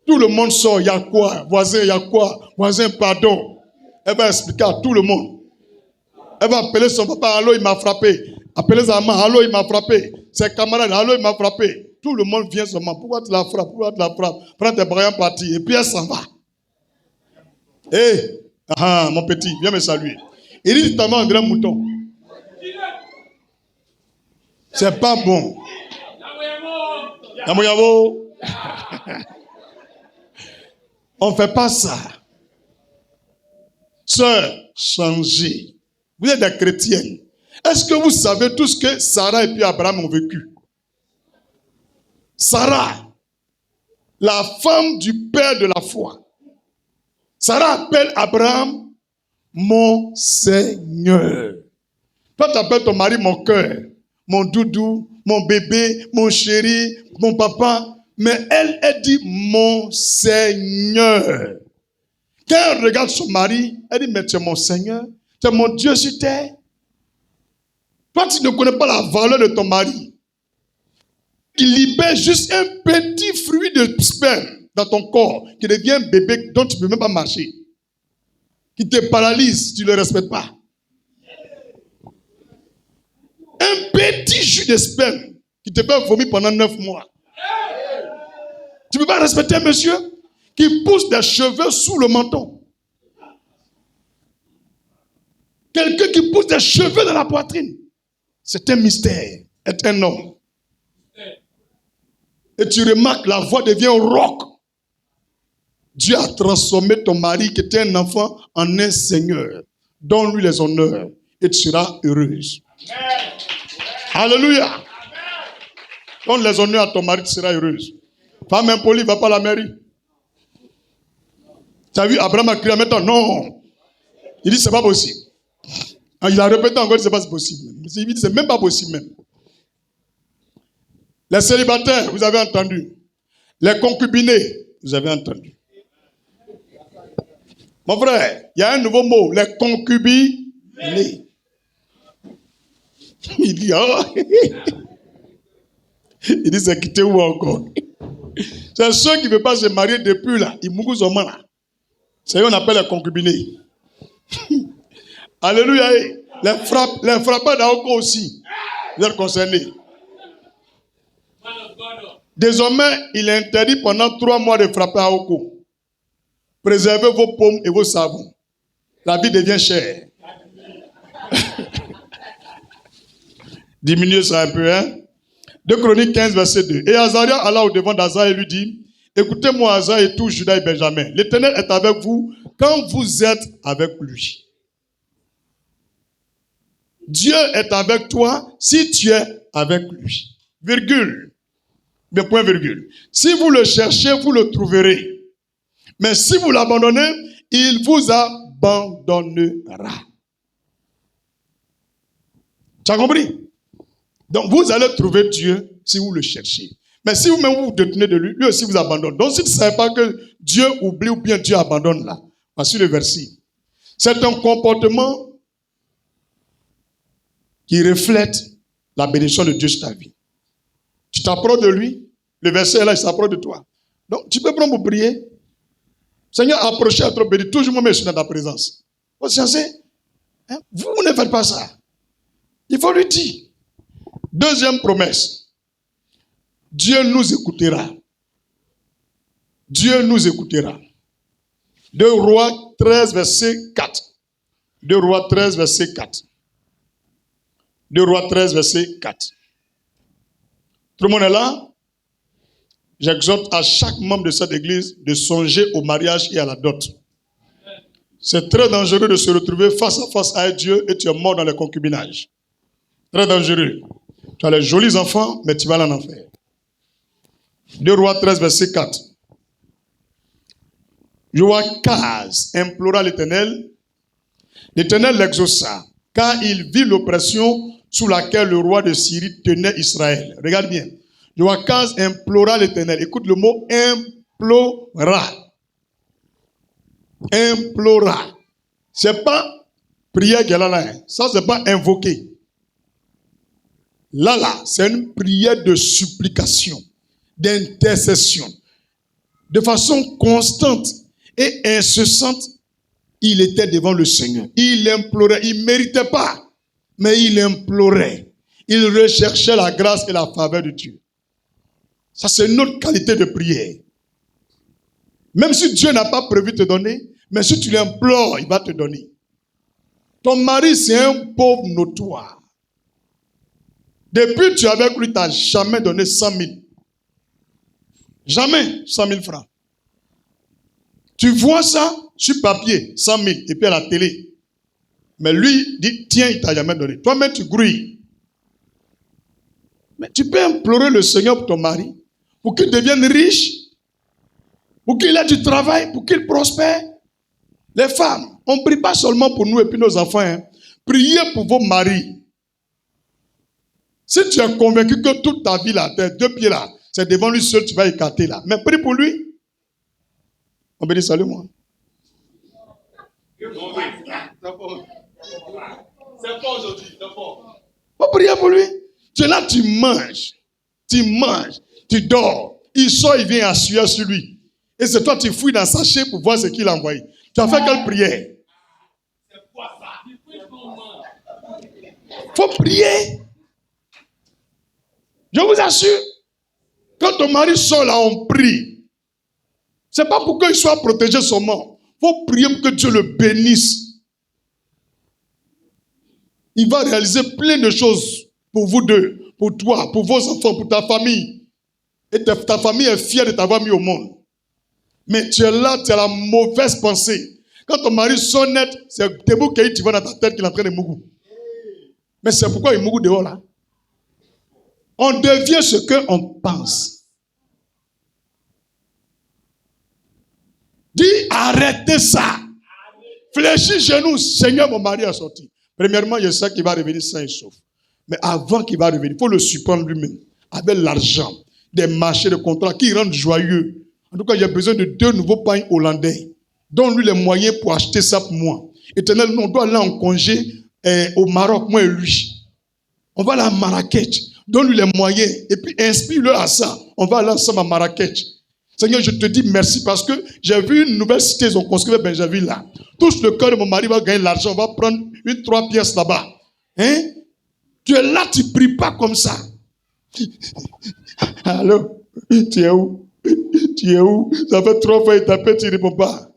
[SPEAKER 1] Tout le monde sort, il y a quoi? Voisin, il y a quoi? Voisin, pardon. Elle va expliquer à tout le monde. Elle va appeler son papa, allô, il m'a frappé. Appeler sa maman, allô, il m'a frappé. Ses camarades, allô, il m'a frappé. Tout le monde vient seulement. Pourquoi tu la frappes? Pourquoi tu la frappes? Prends tes bras partis. Et puis elle s'en va. Hé, mon petit, viens me saluer. Il dit, tu t'en vas, on dirait un mouton. C'est pas bon. On ne fait pas ça. Sœur, changez. Vous êtes des chrétiennes. Est-ce que vous savez tout ce que Sarah et puis Abraham ont vécu? Sarah, la femme du père de la foi. Sarah appelle Abraham mon Seigneur. Toi, tu appelles ton mari mon cœur, mon doudou, mon bébé, mon chéri, mon papa. Mais elle dit mon Seigneur. Quand elle regarde son mari, elle dit, mais tu es mon Seigneur, tu es mon Dieu sur terre. Toi, tu ne connais pas la valeur de ton mari. Il libère juste un petit fruit de sperme dans ton corps qui devient un bébé dont tu ne peux même pas marcher. Qui te paralyse, tu ne le respectes pas. Un petit jus de sperme qui te fait vomir pendant 9 mois. Tu ne peux pas respecter un monsieur qui pousse des cheveux sous le menton. Quelqu'un qui pousse des cheveux dans la poitrine. C'est un mystère, être un homme. Et tu remarques, la voix devient rauque. Dieu a transformé ton mari qui était un enfant en un Seigneur. Donne-lui les honneurs et tu seras heureuse. Amen. Alléluia. Amen. Donne les honneurs à ton mari, tu seras heureuse. Femme impolie, va pas à la mairie. Tu as vu, Abraham a crié en même temps, non. Il dit, c'est pas possible. Il a répété encore, c'est pas possible. Il dit, c'est même pas possible même. Les célibataires, vous avez entendu. Les concubinés, vous avez entendu. Mon frère, il y a un nouveau mot, les concubinés. Il dit, oh. Il dit, c'est quitter où encore? C'est ceux qui ne veulent pas se marier depuis là. Ils mourent seulement là. C'est ce qu'on appelle les concubinés. Alléluia. Les frappeurs d'Aoko aussi. Vous êtes concernés. Désormais, il est interdit pendant 3 mois de frapper à Oko. Préservez vos paumes et vos savons. La vie devient chère. Diminuez ça un peu, hein. 2 Chroniques 15, verset 2. Et Azaria alla au devant d'Aza et lui dit, écoutez-moi Aza et tout Juda et Benjamin. L'Éternel est avec vous quand vous êtes avec lui. Dieu est avec toi si tu es avec lui. Virgule. Mais point virgule. Si vous le cherchez, vous le trouverez. Mais si vous l'abandonnez, il vous abandonnera. Tu as compris? Donc vous allez trouver Dieu si vous le cherchez. Mais si vous-même vous détenez de lui, lui aussi vous abandonne. Donc si tu ne savez pas que Dieu oublie ou bien Dieu abandonne là, voici le verset. C'est un comportement qui reflète la bénédiction de Dieu sur ta vie. Tu t'approches de lui, le verset est là, il s'approche de toi. Donc tu peux prendre pour prier. Seigneur, approchez à trop béni. Toujours moi, je suis dans ta présence. Vous savez, hein? Vous ne faites pas ça. Il faut lui dire. Deuxième promesse. Dieu nous écoutera. Dieu nous écoutera. 2 Rois 13, verset 4. 2 Rois 13, verset 4. 2 Rois 13, verset 4. Tout le monde est là? J'exhorte à chaque membre de cette église de songer au mariage et à la dot. C'est très dangereux de se retrouver face à face avec Dieu et tu es mort dans le concubinage. Très dangereux. Tu as les jolis enfants, mais tu vas en enfer. 2 Rois 13, verset 4. Joachaz implora l'Éternel. L'Éternel l'exauça, car il vit l'oppression sous laquelle le roi de Syrie tenait Israël. Regarde bien. Joachaz implora l'Éternel. Écoute le mot implora. Implora. C'est pas prière qu'elle a là. Ça, c'est pas invoquer. Là, c'est une prière de supplication, d'intercession. De façon constante et incessante, il était devant le Seigneur. Il implorait. Il ne méritait pas, mais il implorait. Il recherchait la grâce et la faveur de Dieu. Ça, c'est notre qualité de prière. Même si Dieu n'a pas prévu de te donner, mais si tu l'implores, il va te donner. Ton mari, c'est un pauvre notoire. Depuis que tu es avec lui, tu n'as jamais donné 100 000. Jamais 100 000 francs. Tu vois ça sur papier, 100 000, et puis à la télé. Mais lui dit, tiens, il ne t'a jamais donné. Toi-même, tu grouilles. Mais tu peux implorer le Seigneur pour ton mari, pour qu'il devienne riche, pour qu'il ait du travail, pour qu'il prospère. Les femmes, on ne prie pas seulement pour nous et puis nos enfants. Hein. Priez pour vos maris. Si tu es convaincu que toute ta vie, là, tes 2 pieds là, c'est devant lui seul, tu vas écarter là. Mais prie pour lui. On peut dire salut moi. C'est pas aujourd'hui, c'est pas. On prier pour lui. Tu es là, tu manges, tu dors. Il sort, il vient assurer sur lui. Et c'est toi, tu fouilles dans sa chair pour voir ce qu'il a envoyé. Tu as fait quelle prière? C'est quoi ça? Faut prier. Je vous assure, quand ton mari sort là, on prie. Ce n'est pas pour qu'il soit protégé seulement. Il faut prier pour que Dieu le bénisse. Il va réaliser plein de choses pour vous deux, pour toi, pour vos enfants, pour ta famille. Et ta famille est fière de t'avoir mis au monde. Mais tu es là, tu as la mauvaise pensée. Quand ton mari sonne net, c'est Tebou Keï, tu vois dans ta tête qu'il est en train de mourir. Mais c'est pourquoi il mourit dehors là. On devient ce qu'on pense. Dis Arrêtez ça. Fléchis genoux. Seigneur, mon mari est sorti. Premièrement, je sais qu'il va revenir sain et sauf. Mais avant qu'il va revenir, il faut le surprendre lui-même. Avec l'argent, des marchés, des contrats qui rendent joyeux. En tout cas, j'ai besoin de 2 nouveaux pains hollandais. Donne-lui les moyens pour acheter ça pour moi. Éternel, on doit aller en congé au Maroc, moi et lui. On va aller à Marrakech. Donne-lui les moyens. Et puis inspire-le à ça. On va aller ensemble à Marrakech. Seigneur, je te dis merci parce que j'ai vu une nouvelle cité, ils ont construit à Benjaville là. Touche le cœur de mon mari, va gagner l'argent, on va prendre 3 pièces là-bas. Hein? Tu es là, tu ne pries pas comme ça. Allô? Tu es où? Tu es où? Ça fait 3 fois qu'il t'appelle, tu ne réponds pas.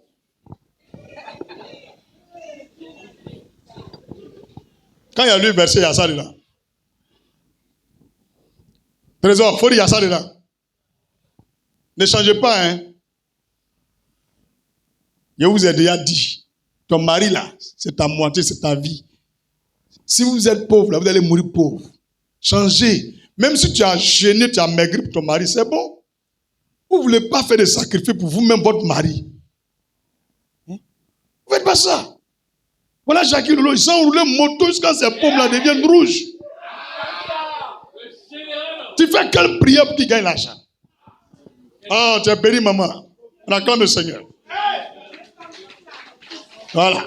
[SPEAKER 1] Quand il y a lu le verset, il y a ça dedans. Trésor, il faut dire, il y a ça dedans. Ne changez pas, hein. Je vous ai déjà dit, ton mari là, c'est ta moitié, c'est ta vie. Si vous êtes pauvre, là, vous allez mourir pauvre. Changez. Même si tu as gêné, tu as maigri pour ton mari, c'est bon. Vous ne voulez pas faire des sacrifices pour vous-même, votre mari. Vous ne faites pas ça. Voilà Jackie Lolo, ils ont roulé moto jusqu'à ces paumes là deviennent rouges. Tu fais quelle prière pour qu'il gagne l'argent? Oh, tu es béni, maman. On acclame le Seigneur. Voilà.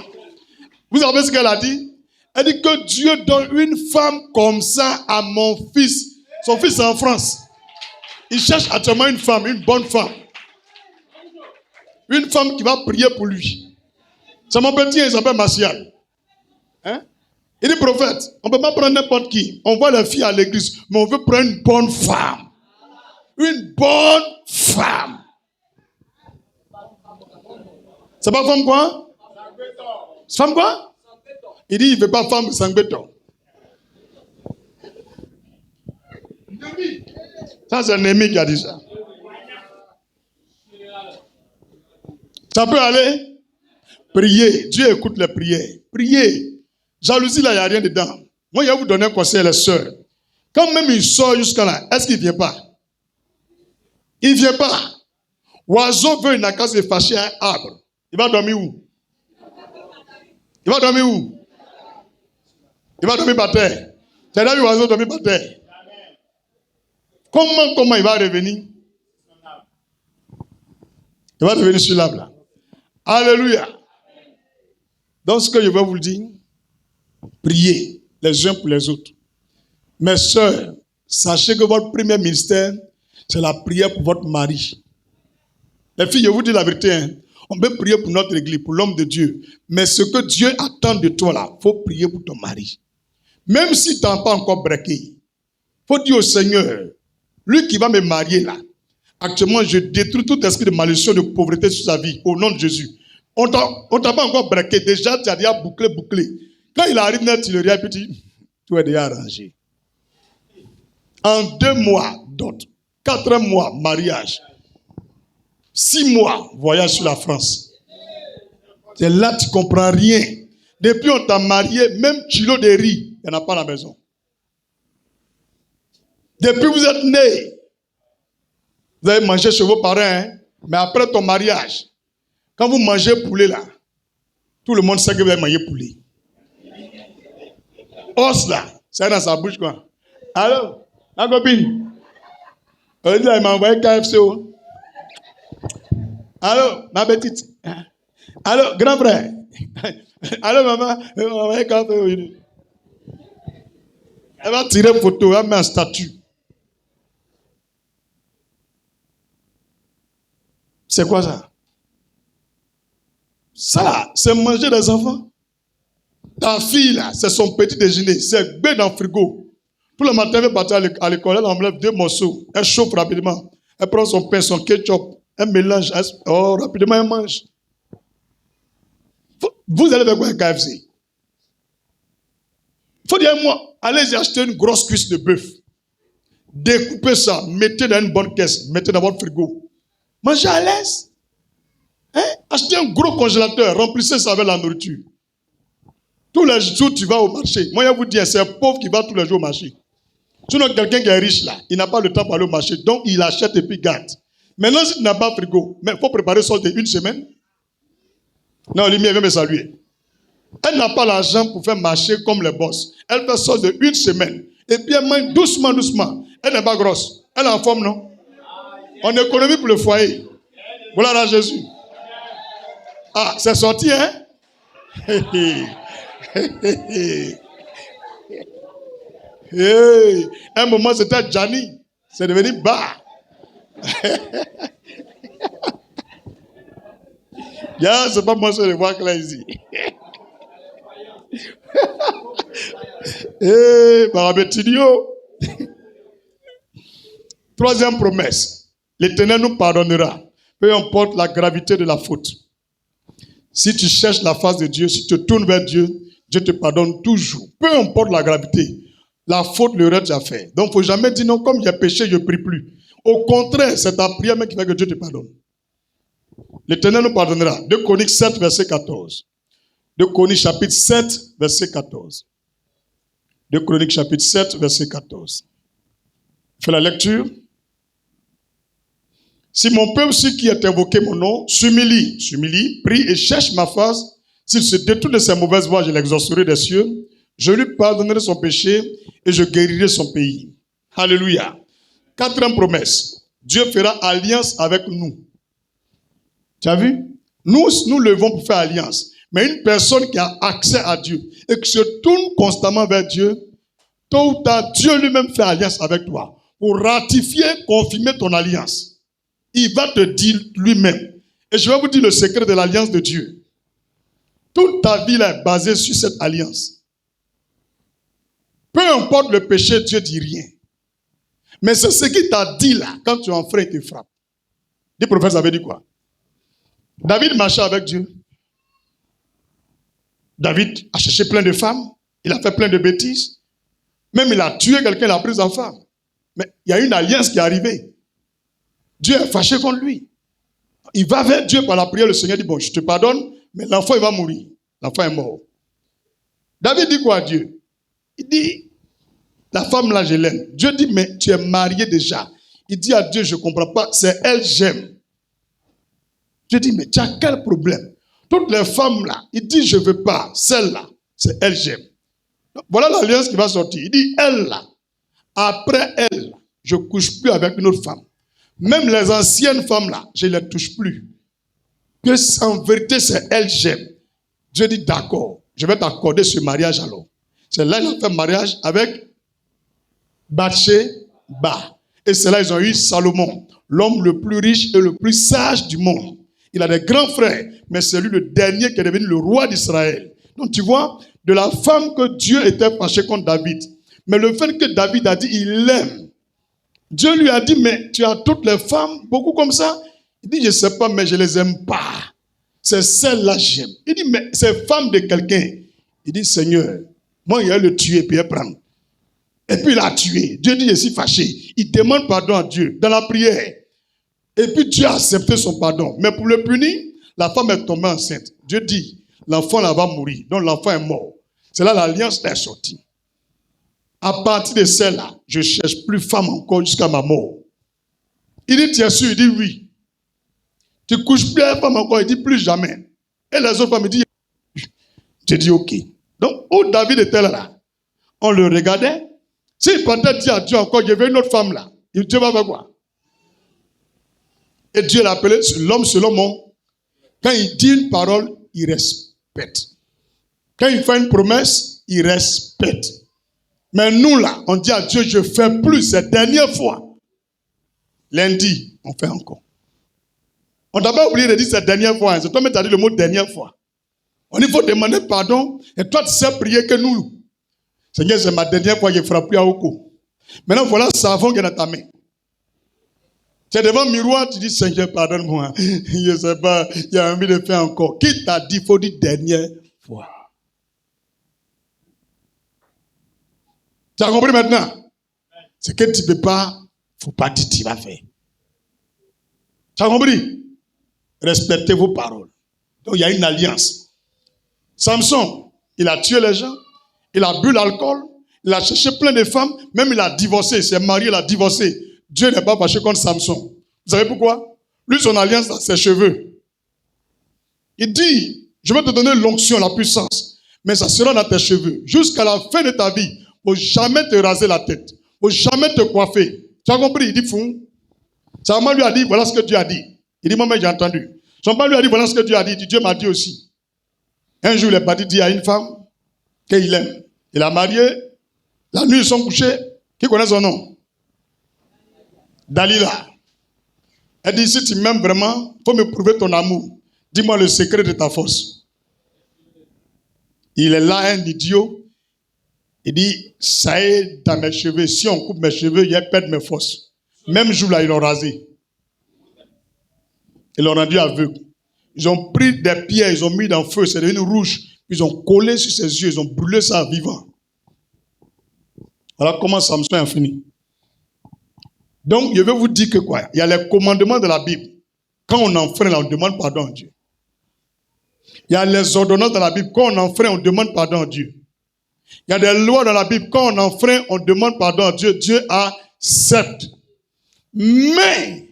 [SPEAKER 1] Vous savez ce qu'elle a dit? Elle dit que Dieu donne une femme comme ça à mon fils. Son fils est en France. Il cherche actuellement une femme, une bonne femme. Une femme qui va prier pour lui. C'est mon petit, il s'appelle Martial. Hein? Il est prophète. On ne peut pas prendre n'importe qui. On voit les filles à l'église, mais on veut prendre une bonne femme. Une bonne femme. C'est pas femme quoi? C'est femme quoi? Il dit il ne veut pas femme sans béton. Ça, c'est un ennemi qui a dit ça. Ça peut aller? Priez. Dieu écoute les prières. Priez. Jalousie, là, il n'y a rien dedans. Moi, je vais vous donner un conseil, les sœurs. Quand même il sort jusqu'à là, est-ce qu'il ne vient pas? Il ne vient pas. Oiseau veut une case de fâcher un arbre. Il va dormir où? Il va dormir où? Il va dormir par terre. C'est là que l'oiseau dormir par terre. Comment il va revenir? Il va revenir sur l'arbre là. Alléluia. Donc ce que je vais vous le dire, priez les uns pour les autres. Mes sœurs, sachez que votre premier ministère, c'est la prière pour votre mari. Les filles, je vous dis la vérité, hein, on peut prier pour notre église, pour l'homme de Dieu. Mais ce que Dieu attend de toi là, il faut prier pour ton mari. Même si tu n'as pas encore breaké, il faut dire au Seigneur, lui qui va me marier là, actuellement je détruis tout esprit de malédiction, de pauvreté sur sa vie, au nom de Jésus. On t'a pas encore breaké, déjà tu as déjà bouclé. Quand il arrive dans tu le regardes, puis tu es déjà arrangé. En 2 mois, d'autres. 4 mois, mariage. 6 mois, voyage sur la France. C'est là que tu ne comprends rien. Depuis on t'a marié, même kilo de riz, il n'y en a pas à la maison. Depuis vous êtes né, vous avez mangé chez vos parents, hein? Mais après ton mariage, quand vous mangez poulet là, tout le monde sait que vous avez mangé poulet. Os là, c'est dans sa bouche quoi. Allô, ma copine, elle m'a envoyé KFC. Allô, ma petite. Allô, grand frère. Allô, maman, elle m'a envoyé KFC. Elle va tirer une photo, elle va mettre un statut. C'est quoi ça? Ça, c'est manger des enfants. Ta fille, là, c'est son petit déjeuner. C'est bé dans le frigo. Tout le matin, elle va partir à l'école. Elle enlève 2 morceaux. Elle chauffe rapidement. Elle prend son pain, son ketchup. Elle mélange. Rapidement, elle mange. Vous allez faire quoi avec KFC? Il faut dire, moi, allez acheter une grosse cuisse de bœuf. Découpez ça. Mettez dans une bonne caisse. Mettez dans votre frigo. Mangez à l'aise. Hein? Achetez un gros congélateur. Remplissez ça avec la nourriture. Tous les jours, tu vas au marché. Moi, je vous dis, c'est un pauvre qui va tous les jours au marché. Sinon, quelqu'un qui est riche, là, il n'a pas le temps pour aller au marché. Donc, il achète et puis garde. Maintenant, si tu n'as pas frigo, mais il faut préparer ça de 1 semaine. Non, lumière, viens me saluer. Elle n'a pas l'argent pour faire marcher comme les boss. Elle fait ça de une semaine. Et puis elle mange doucement, doucement. Elle n'est pas grosse. Elle est en forme, non? On économise pour le foyer. Voilà à Jésus. Ah, c'est sorti, hein? Hey. Un moment, c'était Gianni. C'est devenu bas. Yeah, c'est pas moi seul de voir là ici. Eh, Barabetinio. Troisième promesse. L'Éternel nous pardonnera. Peu importe la gravité de la faute. Si tu cherches la face de Dieu, si tu te tournes vers Dieu, Dieu te pardonne toujours. Peu importe la gravité. La faute, l'erreur déjà fait. Donc, il ne faut jamais dire non, comme j'ai péché, je ne prie plus. Au contraire, c'est ta prière même qui fait que Dieu te pardonne. L'Éternel nous pardonnera. 2 Chroniques 7, verset 14. 2 Chroniques chapitre 7, verset 14. 2 Chroniques chapitre 7, verset 14. Fais la lecture. Si mon peuple, ceux qui ont invoqué mon nom, s'humilie, prie et cherche ma face, s'il se détourne de ses mauvaises voies, je l'exaucerai des cieux, je lui pardonnerai son péché et je guérirai son pays. Alléluia. Quatrième promesse. Dieu fera alliance avec nous. Tu as vu? Nous levons pour faire alliance. Mais une personne qui a accès à Dieu et qui se tourne constamment vers Dieu, tôt ou tard, Dieu lui-même fait alliance avec toi pour ratifier, confirmer ton alliance. Il va te dire lui-même. Et je vais vous dire le secret de l'alliance de Dieu. Toute ta vie là est basée sur cette alliance. Peu importe le péché, Dieu ne dit rien. Mais c'est ce qu'il t'a dit là, quand tu enfreins, il te frappe. Les prophètes avaient dit quoi? David marchait avec Dieu. David a cherché plein de femmes. Il a fait plein de bêtises. Même il a tué quelqu'un, il a pris sa femme. Mais il y a une alliance qui est arrivée. Dieu est fâché contre lui. Il va vers Dieu par la prière. Le Seigneur dit, bon, je te pardonne, mais l'enfant, il va mourir. L'enfant est mort. David dit quoi à Dieu? Il dit, la femme là, je l'aime. Dieu dit, mais tu es marié déjà. Il dit à Dieu, je ne comprends pas, c'est elle, j'aime. Dieu dit, mais tu as quel problème? Toutes les femmes là, il dit, je ne veux pas. Celle-là, c'est elle, j'aime. Voilà l'alliance qui va sortir. Il dit, elle là, après elle, je ne couche plus avec une autre femme. Même les anciennes femmes là, je ne les touche plus. Que en vérité, c'est elle, j'aime. Dieu dit, d'accord, je vais t'accorder ce mariage alors. C'est là qu'il a fait mariage avec Bathsheba. Et c'est là qu'ils ont eu Salomon, l'homme le plus riche et le plus sage du monde. Il a des grands frères, mais c'est lui le dernier qui est devenu le roi d'Israël. Donc tu vois, de la femme que Dieu était fâché contre David. Mais le fait que David a dit, il l'aime. Dieu lui a dit, mais tu as toutes les femmes, beaucoup comme ça. Il dit, je ne sais pas, mais je ne les aime pas. C'est celle-là que j'aime. Il dit, mais c'est femme de quelqu'un. Il dit, Seigneur, moi, il a le tuer, puis il prendre. Et puis il a tué. Dieu dit, je suis fâché. Il demande pardon à Dieu dans la prière. Et puis Dieu a accepté son pardon. Mais pour le punir, la femme est tombée enceinte. Dieu dit, l'enfant là va mourir. Donc l'enfant est mort. C'est là l'alliance est sortie. À partir de celle-là, je ne cherche plus femme encore jusqu'à ma mort. Il dit, tu es sûr? Il dit oui. Tu ne couches plus avec femme encore? Il dit plus jamais. Et les autres femmes, il dit, j'ai dit ok. Donc, où David était là, on le regardait. S'il partait dire à Dieu encore, je veux une autre femme là, Dieu va faire quoi? Et Dieu l'a appelé l'homme selon mon. Quand il dit une parole, il respecte. Quand il fait une promesse, il respecte. Mais nous là, on dit à Dieu, je ne fais plus cette dernière fois. Lundi, on fait encore. On n'a pas oublié de dire cette dernière fois. C'est toi-même qui as dit le mot dernière fois. On il faut demander pardon. Et toi, tu sais prier que nous. Seigneur, c'est ma dernière fois que je frappe plus à Oko. Maintenant, voilà le savon qui est dans ta main. Tu es devant le miroir, tu dis, Seigneur, pardonne-moi. Je ne sais pas, il y a envie de faire encore. Qui t'a dit, il faut dire dernière fois. Tu as compris maintenant? C'est que tu ne peux pas, il ne faut pas dire tu vas faire. Tu as compris? Respectez vos paroles. Donc il y a une alliance. Samson, il a tué les gens, il a bu l'alcool, il a cherché plein de femmes, même il a divorcé, il s'est marié, il a divorcé. Dieu n'est pas fâché contre Samson. Vous savez pourquoi? Lui, son alliance, c'est ses cheveux. Il dit, Je vais te donner l'onction, la puissance. Mais ça sera dans tes cheveux. Jusqu'à la fin de ta vie, il ne faut jamais te raser la tête. Il ne faut jamais te coiffer. Tu as compris? Il dit fou. Sa maman lui a dit, voilà ce que Dieu a dit. Il dit, maman, j'ai entendu. Son père lui a dit, voilà ce que Dieu a dit. Il dit, Dieu m'a dit aussi. Un jour, il est parti dire à une femme qu'il aime. Il a marié. La nuit, ils sont couchés. Qui connaît son nom? Dalila. Elle dit, si tu m'aimes vraiment, il faut me prouver ton amour. Dis-moi le secret de ta force. Il est là, un idiot. Il dit, ça est dans mes cheveux. Si on coupe mes cheveux, il y a perdre mes forces. Même jour là, ils l'ont rasé. Ils l'ont rendu aveugle. Ils ont pris des pierres, ils ont mis dans le feu, c'est devenu rouge. Ils ont collé sur ses yeux, ils ont brûlé ça vivant. Voilà comment Samson a fini. Donc, je vais vous dire que quoi? Il y a les commandements de la Bible. Quand on enfreint, là, on demande pardon à Dieu. Il y a les ordonnances de la Bible. Quand on enfreint, on demande pardon à Dieu. Il y a des lois dans la Bible. Quand on enfreint, on demande pardon à Dieu. Dieu accepte. Mais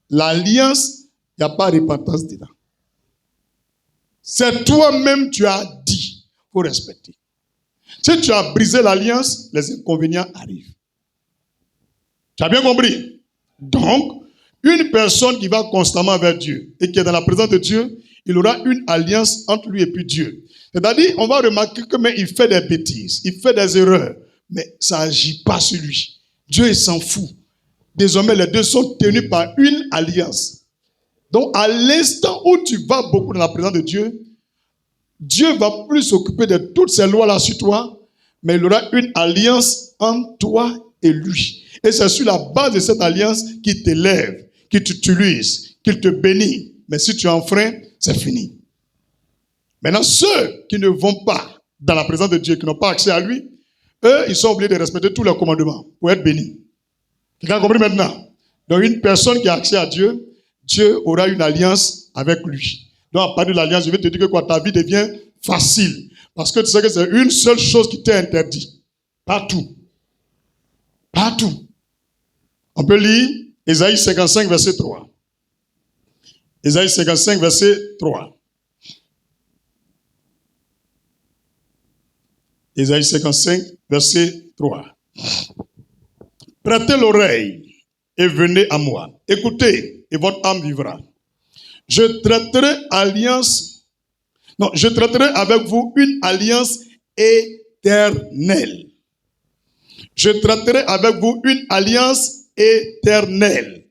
[SPEAKER 1] l'alliance, il n'y a pas de repentance dedans. C'est toi-même, tu as dit. Il faut respecter. Si tu as brisé l'alliance, les inconvénients arrivent. Tu as bien compris? Donc, une personne qui va constamment vers Dieu et qui est dans la présence de Dieu, il aura une alliance entre lui et puis Dieu. C'est-à-dire, on va remarquer que même il fait des bêtises, il fait des erreurs, mais ça n'agit pas sur lui. Dieu, il s'en fout. Désormais, les deux sont tenus par une alliance. Donc, à l'instant où tu vas beaucoup dans la présence de Dieu, Dieu va plus s'occuper de toutes ces lois-là sur toi, mais il aura une alliance entre toi et lui. Et c'est sur la base de cette alliance qu'il t'élève, qu'il t'utilise, qu'il te bénit. Mais si tu enfreins, c'est fini. Maintenant, ceux qui ne vont pas dans la présence de Dieu, qui n'ont pas accès à lui, eux, ils sont obligés de respecter tous leurs commandements pour être bénis. Quelqu'un a compris maintenant? Donc, une personne qui a accès à Dieu, Dieu aura une alliance avec lui. Donc, à partir de l'alliance, je vais te dire que quoi, ta vie devient facile. Parce que tu sais que c'est une seule chose qui t'est interdite. Pas tout. Pas tout. On peut lire Ésaïe 55, verset 3. Ésaïe 55, verset 3. Ésaïe 55, verset 3. Prêtez l'oreille et venez à moi. Écoutez, et votre âme vivra. Je traiterai avec vous une alliance éternelle. Je traiterai avec vous une alliance éternelle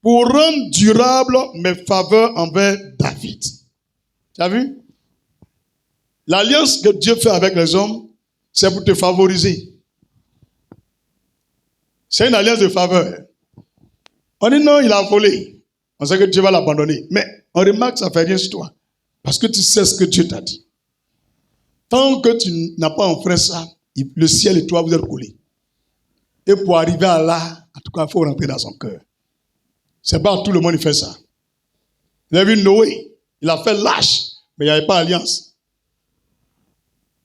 [SPEAKER 1] pour rendre durable mes faveurs envers David. Tu as vu? L'alliance que Dieu fait avec les hommes, c'est pour te favoriser. C'est une alliance de faveur. On dit non, il a volé. On sait que Dieu va l'abandonner. Mais on remarque que ça ne fait rien sur toi. Parce que tu sais ce que Dieu t'a dit. Tant que tu n'as pas enfreint ça, le ciel et toi, vous êtes collés. Et pour arriver à là, en tout cas, il faut rentrer dans son cœur. C'est pas tout le monde qui fait ça. Vous avez vu Noé, il a fait lâche, mais il n'y avait pas d'alliance.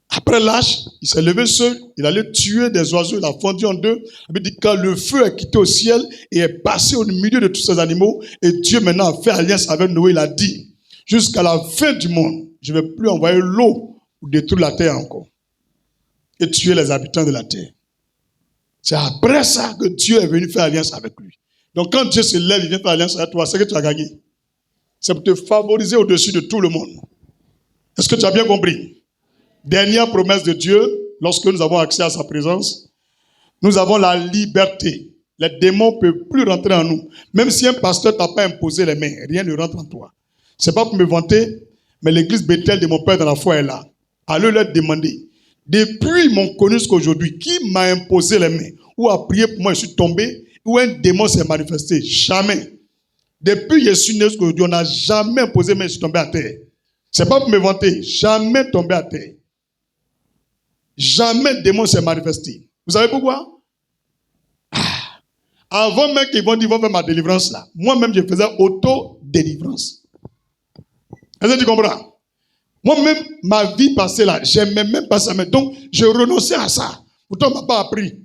[SPEAKER 1] Après lâche, il s'est levé seul, il allait tuer des oiseaux, il a fondu en deux. Il dit quand le feu est quitté au ciel et est passé au milieu de tous ces animaux, et Dieu maintenant a fait alliance avec Noé, il a dit, jusqu'à la fin du monde, je ne vais plus envoyer l'eau pour détruire la terre encore et tuer les habitants de la terre. C'est après ça que Dieu est venu faire alliance avec lui. Donc quand Dieu se lève, il vient faire alliance avec toi, c'est que tu as gagné. C'est pour te favoriser au-dessus de tout le monde. Est-ce que tu as bien compris? Dernière promesse de Dieu, lorsque nous avons accès à sa présence, nous avons la liberté. Les démons ne peuvent plus rentrer en nous. Même si un pasteur ne t'a pas imposé les mains, rien ne rentre en toi. Ce n'est pas pour me vanter, mais l'église Bethel de mon père dans la foi est là. Allez leur demander. Depuis mon connu jusqu'aujourd'hui, qui m'a imposé les mains ou a prié pour moi, je suis tombé, ou un démon s'est manifesté? Jamais. Depuis je suis né jusqu'aujourd'hui, on n'a jamais imposé les mains, je suis tombé à terre. Ce n'est pas pour me vanter, jamais tombé à terre. Jamais démon s'est manifesté. Vous savez pourquoi? Avant même qu'ils vont dire, ils vont faire ma délivrance là. Moi-même, je faisais auto-délivrance. Est-ce que tu comprends? Moi-même, ma vie passée là, j'aimais même pas ça. Mais donc, je renonçais à ça. Pourtant, on ne m'a pas appris.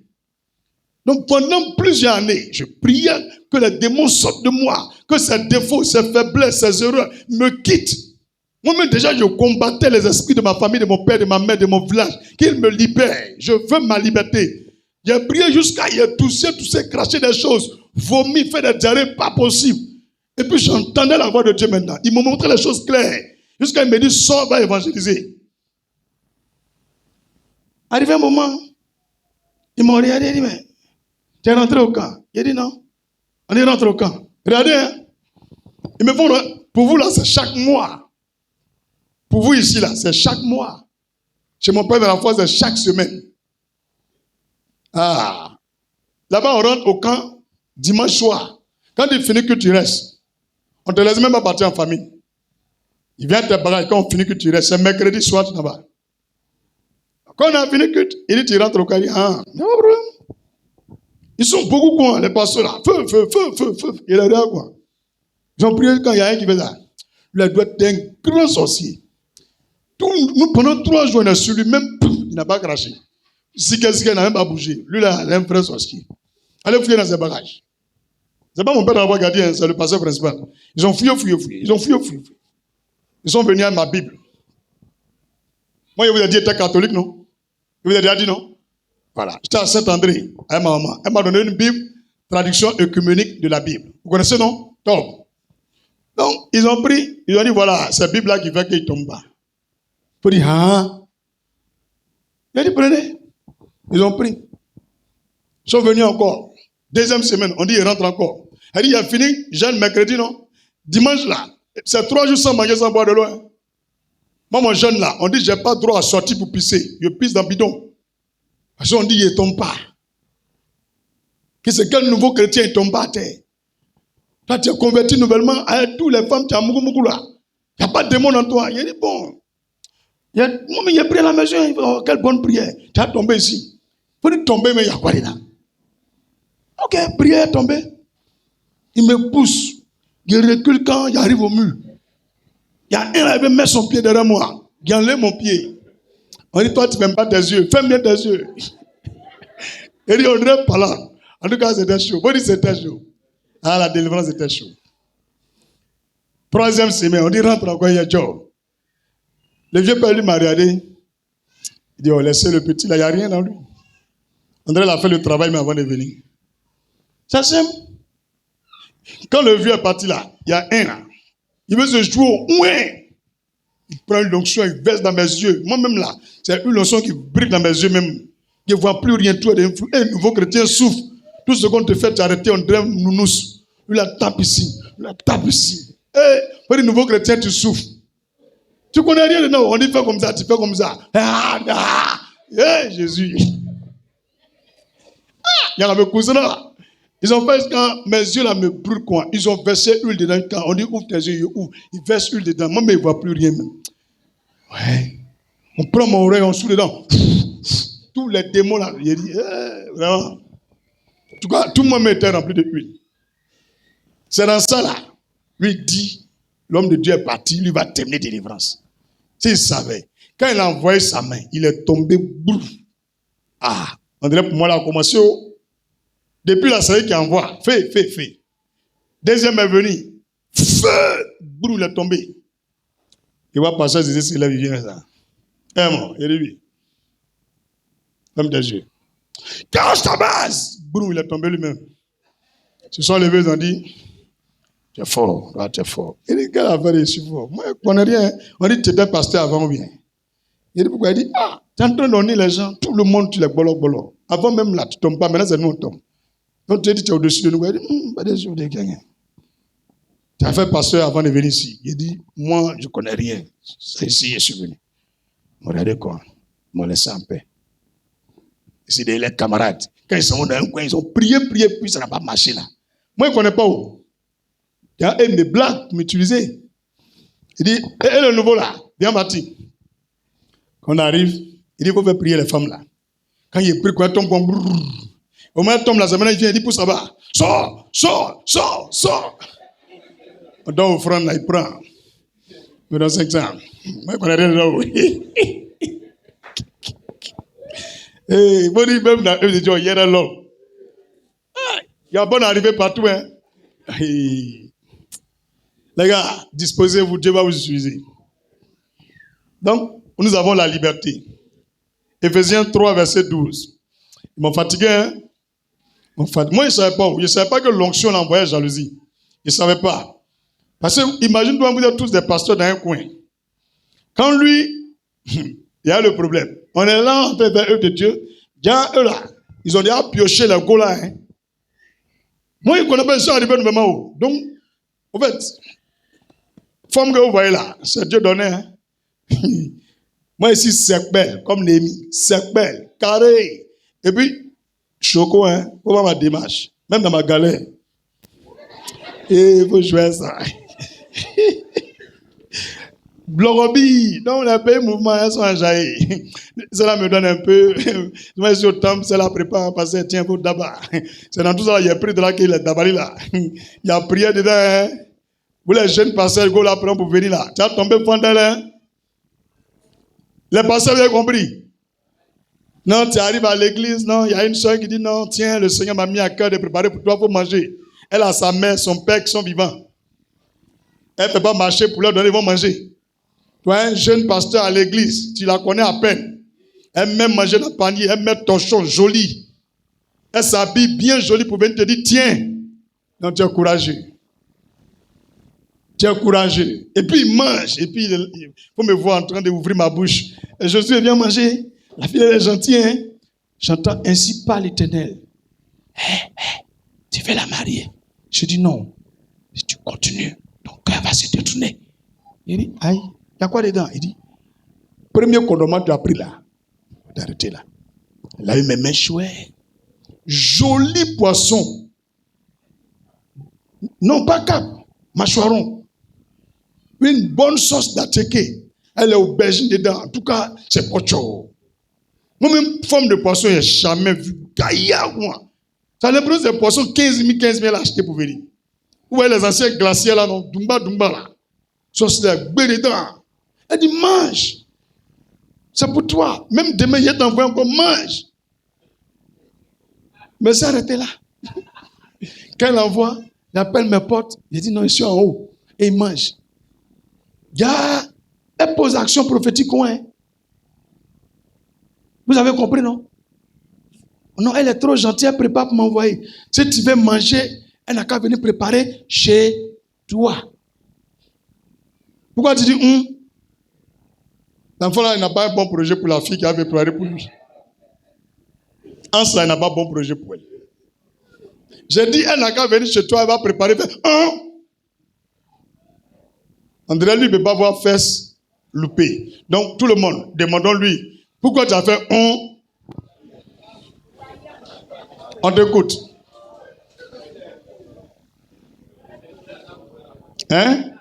[SPEAKER 1] Donc, pendant plusieurs années, je priais que les démons sortent de moi, que ces défauts, ces faiblesses, ces erreurs me quittent. Moi-même, déjà, je combattais les esprits de ma famille, de mon père, de ma mère, de mon village. Qu'ils me libèrent. Je veux ma liberté. J'ai prié jusqu'à y toucher, cracher des choses, vomir, faire des diarrhées, pas possible. Et puis, j'entendais la voix de Dieu maintenant. Il m'a montré les choses claires. Jusqu'à il me dit, sors, va évangéliser. Arrivé un moment, ils m'ont regardé et dit, mais tu es rentré au camp? Il a dit non. On est rentré au camp. Regardez, hein. Ils me font, pour vous là, c'est chaque mois. Pour vous ici là, c'est chaque mois. Chez mon père de la foi, c'est chaque semaine. Ah. Là-bas, on rentre au camp dimanche soir. Quand il finit que tu restes, on ne te laisse même pas partir en famille. Il vient te bagages quand on finit que tu restes. C'est mercredi soir, là-bas. Quand on a fini que il dit tu rentres au camp, il dit ah, non problème. Ils sont beaucoup quoi, les pasteurs là. Feu. Il est là quoi. Ils ont prié quand il y a un qui fait ça. Il doit être un grand sorcier. Nous pendant 3 jours, on est sur lui, même il n'a pas craché. Si quelqu'un n'a même pas bougé, lui là, il est un vrai sorcier. Allez fouiller dans ses bagages. C'est pas mon père d'avoir gardé, hein, c'est le pasteur principal. Ils ont fouillé. Ils ont fouillé. Ils sont venus à ma Bible. Moi, je vous ai dit, j'étais catholique, non? Je vous ai déjà dit, non? Voilà. J'étais à Saint-André, avec ma maman. Elle m'a donné une Bible, traduction œcuménique de la Bible. Vous connaissez, non? Top. Donc, ils ont pris, ils ont dit, voilà, c'est la Bible-là qui fait qu'il tombe pas. Il faut dire, ah. Il a dit, prenez. Ils ont pris. Ils sont venus encore. 2e semaine, on dit, ils rentrent encore. Elle dit, il a fini, jeune mercredi, non? Dimanche, là, c'est 3 jours sans manger, sans boire de l'eau. Hein. Moi, mon jeune, là, on dit, j'ai pas droit à sortir pour pisser. Je pisse dans le bidon. Parce qu'on dit, il ne tombe pas. Que c'est quel nouveau chrétien, il ne tombe pas à terre. Toi, tu es converti nouvellement, avec toutes les femmes, tu as moukou là. Il n'y a pas de démon en toi. Il a dit, bon. Moi, il a prié à la maison. Oh, quelle bonne prière. Tu as tombé ici. Il faut dire tomber, mais il y a quoi là? Ok, prière, tomber. Il me pousse. Il recule quand il arrive au mur. Il y a un qui avait mis son pied derrière moi. Il enlève mon pied. On dit, toi, tu ne fermes pas tes yeux. Ferme bien tes yeux. Il dit, on dirait pas là. En tout cas, c'était chaud. Faut dire c'était chaud. Ah, la délivrance était chaud. 3e semaine, on dit, rentre encore, il y a job. Le vieux père lui m'a regardé. Il dit, oh, laissez le petit là, il n'y a rien dans lui. André a fait le travail, mais avant de venir. Ça simple. Quand le vieux est parti là, il y a un là. Il veut se jouer au ouin. Il prend une onction, il verse dans mes yeux. Moi-même là, c'est une onction qui brille dans mes yeux même. Je ne vois plus rien. Tout est influent. Un nouveau chrétien souffre. Tout ce qu'on te fait t'arrêter, on dirait nounous. Lui la tape ici. Lui la tape ici. Pour les nouveaux chrétiens, tu souffres. Tu connais rien de nous. On dit fais comme ça, tu fais comme ça. Jésus. Il y a mes cousins là. Ils ont fait quand mes yeux là me brûlent quoi. Ils ont versé huile dedans. Quand on dit ouvre tes yeux, ils ouvrent. Ils versent huile dedans. Moi, mais ils ne voient plus rien. Ouais. On prend mon oreille, on souffle dedans. Tous les démons là. Il dit, vraiment. En tout cas, tout le monde était rempli de huile. C'est dans ça là. Lui dit, l'homme de Dieu est parti, lui va terminer délivrance. S'il savait. Quand il a envoyé sa main, il est tombé boum. Ah, on dirait pour moi là, on a commencé depuis la série qui envoie, fais. 2e est venu, feu, boum, il est tombé. Il va passer, il disait, c'est là, il vient ça. Il est lui. Homme de Dieu. Cache ta base! Boum, il est tombé lui-même. Ils se sont levés, ils ont dit, tu es fort, toi, tu es fort. Il dit, quelle affaire est si fort? Moi, je ne connais rien. On dit, tu étais pasteur avant ou bien? Il dit, pourquoi? Il dit, ah, tu es en train de donner les gens, tout le monde, tu les bolo. Avant même là, tu ne tombes pas, maintenant c'est nous, on tombe. Donc tu as dit, tu es au-dessus de nous. Il dit, pas dessus de quelqu'un. Tu as fait pasteur avant de venir ici. Il dit, moi, je ne connais rien. C'est ici, je suis venu. Regardez quoi? Ils m'ont laissé en paix. C'est des camarades. Quand ils sont dans un coin, ils ont prié, puis ça n'a pas marché là. Moi, je ne connais pas où. Il y a un des blagues pour m'utiliser. Il dit, et le nouveau là, bien bâti. Quand on arrive, il dit, il faut faire prier les femmes là. Quand il prie, quand il tombe, au moins il tombe la semaine, il vient, il dit, pour ça va. Sors. On donne offrande là, il prend. Mais dans 5 ans, moi, je connais rien de là-haut. Il faut dire, même dans eux, il dit, il y a l'homme. Il y a bon arrivé partout, hein. Les gars, disposez-vous, Dieu va vous utiliser. Donc, nous avons la liberté. Éphésiens 3, verset 12. Ils m'ont fatigué, hein? Moi, je ne savais pas. Je ne savais pas que l'onction l'envoyait jalousie. Je ne savais pas. Parce que, imagine-toi, vous êtes tous des pasteurs dans un coin. Quand lui, il y a le problème. On est là, en fait, vers eux de Dieu. Déjà, eux là, ils ont déjà pioché le go là. Hein. Moi, je ne connais pas, ils sont arrivés vraiment haut. Donc, en fait, forme que vous voyez là, c'est Dieu donné. Hein. Moi, ici, c'est belle, comme Némi. C'est belle, carré. Et puis, choco, hein, pour voir ma démarche. Même dans ma galère. Et il faut jouer ça. Blogobi, donc les pays mouvements, elles sont enjaillées. Cela me donne un peu. Moi, je suis au temple, c'est la prépare, parce que tiens, pour d'abord. C'est dans tout ça, il y a pris de là qu'il est d'abali là. Il y a prié dedans. Hein. Vous les jeunes pasteurs, go là pour venir là. Tu as tombé fondel, hein. Les pasteurs, vous avez compris? Non, tu arrives à l'église, non, il y a une soeur qui dit non, tiens, le Seigneur m'a mis à cœur de préparer pour toi pour manger. Elle a sa mère, son père qui sont vivants. Elle ne peut pas marcher pour leur donner, ils vont manger. Toi, un jeune pasteur à l'église, tu la connais à peine. Elle met manger dans le panier, elle met torchon joli. Elle s'habille bien jolie pour venir te dire, tiens. Non, tu es courageux. Tu es courageux. Et puis il mange. Et puis il faut me voir en train d'ouvrir ma bouche. Et Josué vient manger. La fille elle est gentille. Hein? J'entends ainsi par l'Éternel. Tu veux la marier? Je dis non. Si tu continues, ton cœur va se détourner. Il dit, aïe, il y a quoi dedans? Il dit, premier commandement tu as pris là. D'arrêter là. Elle a eu mes mains chouettes. Joli poisson. Non, pas cap. Mâchoiron. Une bonne sauce d'attiqué. Elle est aubergine dedans. En tout cas, c'est pocho. Moi-même, forme de poisson, je n'ai jamais vu. Gaillard, moi. Ça a l'impression que c'est poisson 15 000 achetés pour venir. Vous voyez les anciens glaciers là, non? Dumba, là. Sauce de dedans. Elle dit, mange. C'est pour toi. Même demain, il t'envoie encore, mange. Mais c'est arrêté là. Quand elle envoie, il appelle mes potes. Il dit, non, je suis en haut. Et il mange. Elle pose action prophétique. Hein? Vous avez compris, non? Non, elle est trop gentille, elle prépare pour m'envoyer. Si tu veux manger, elle n'a qu'à venir préparer chez toi. Pourquoi tu dis L'enfant là, il n'a pas un bon projet pour la fille qui avait préparé pour lui. En cela, il n'a pas un bon projet pour elle. J'ai dit, elle n'a qu'à venir chez toi, elle va préparer. André, lui, ne peut pas voir fesses loupées. Donc, tout le monde, demandons-lui, pourquoi tu as fait On t'écoute. Hein?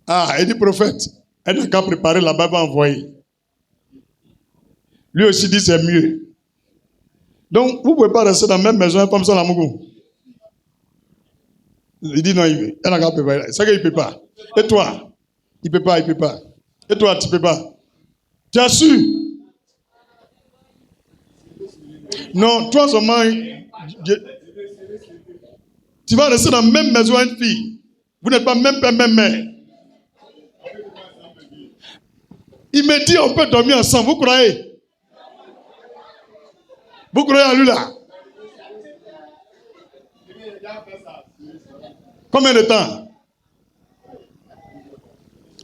[SPEAKER 1] Ah, il dit prophète. Elle n'a qu'à préparer là-bas, elle va envoyer. Lui aussi dit c'est mieux. Donc, vous ne pouvez pas rester dans la même maison comme ça, la Mougou. Il dit non, elle n'a qu'à préparer. C'est qu'il ne peut pas. Et toi? Il ne peut pas, il ne peut pas. Et toi, tu ne peux pas. Tu as su? Non, toi seulement, tu vas rester dans la même maison avec une fille. Vous n'êtes pas même père, même mère. Il me dit on peut dormir ensemble, vous croyez? Vous croyez en lui là? Combien de temps?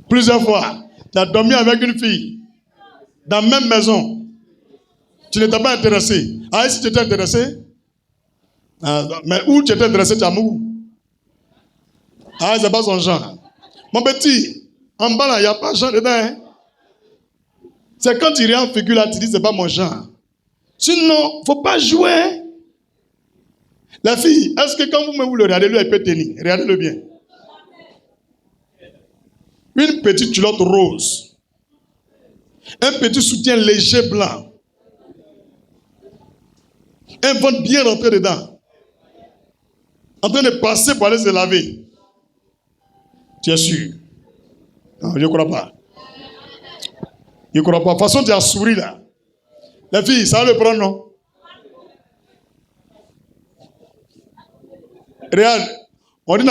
[SPEAKER 1] Plusieurs fois. Tu as dormi avec une fille dans la même maison. Tu n'étais pas intéressé. Ah, si tu étais intéressé? Ah, mais où tu étais intéressé, tu as mou? Ah, c'est pas son genre. Mon petit, en bas là, il n'y a pas de genre dedans. Hein? C'est quand tu regardes en figure là, tu dis c'est pas mon genre. Sinon, il ne faut pas jouer. La fille, est-ce que quand vous le regardez, lui, elle peut tenir? Regardez-le bien. Une petite culotte rose. Un petit soutien léger blanc. Un ventre bien rentré dedans. En train de passer pour aller se laver. Tu es sûr? Non, je ne crois pas. Je ne crois pas. De toute façon, tu as souri là. La fille, ça va le prendre, non? Regarde, on dit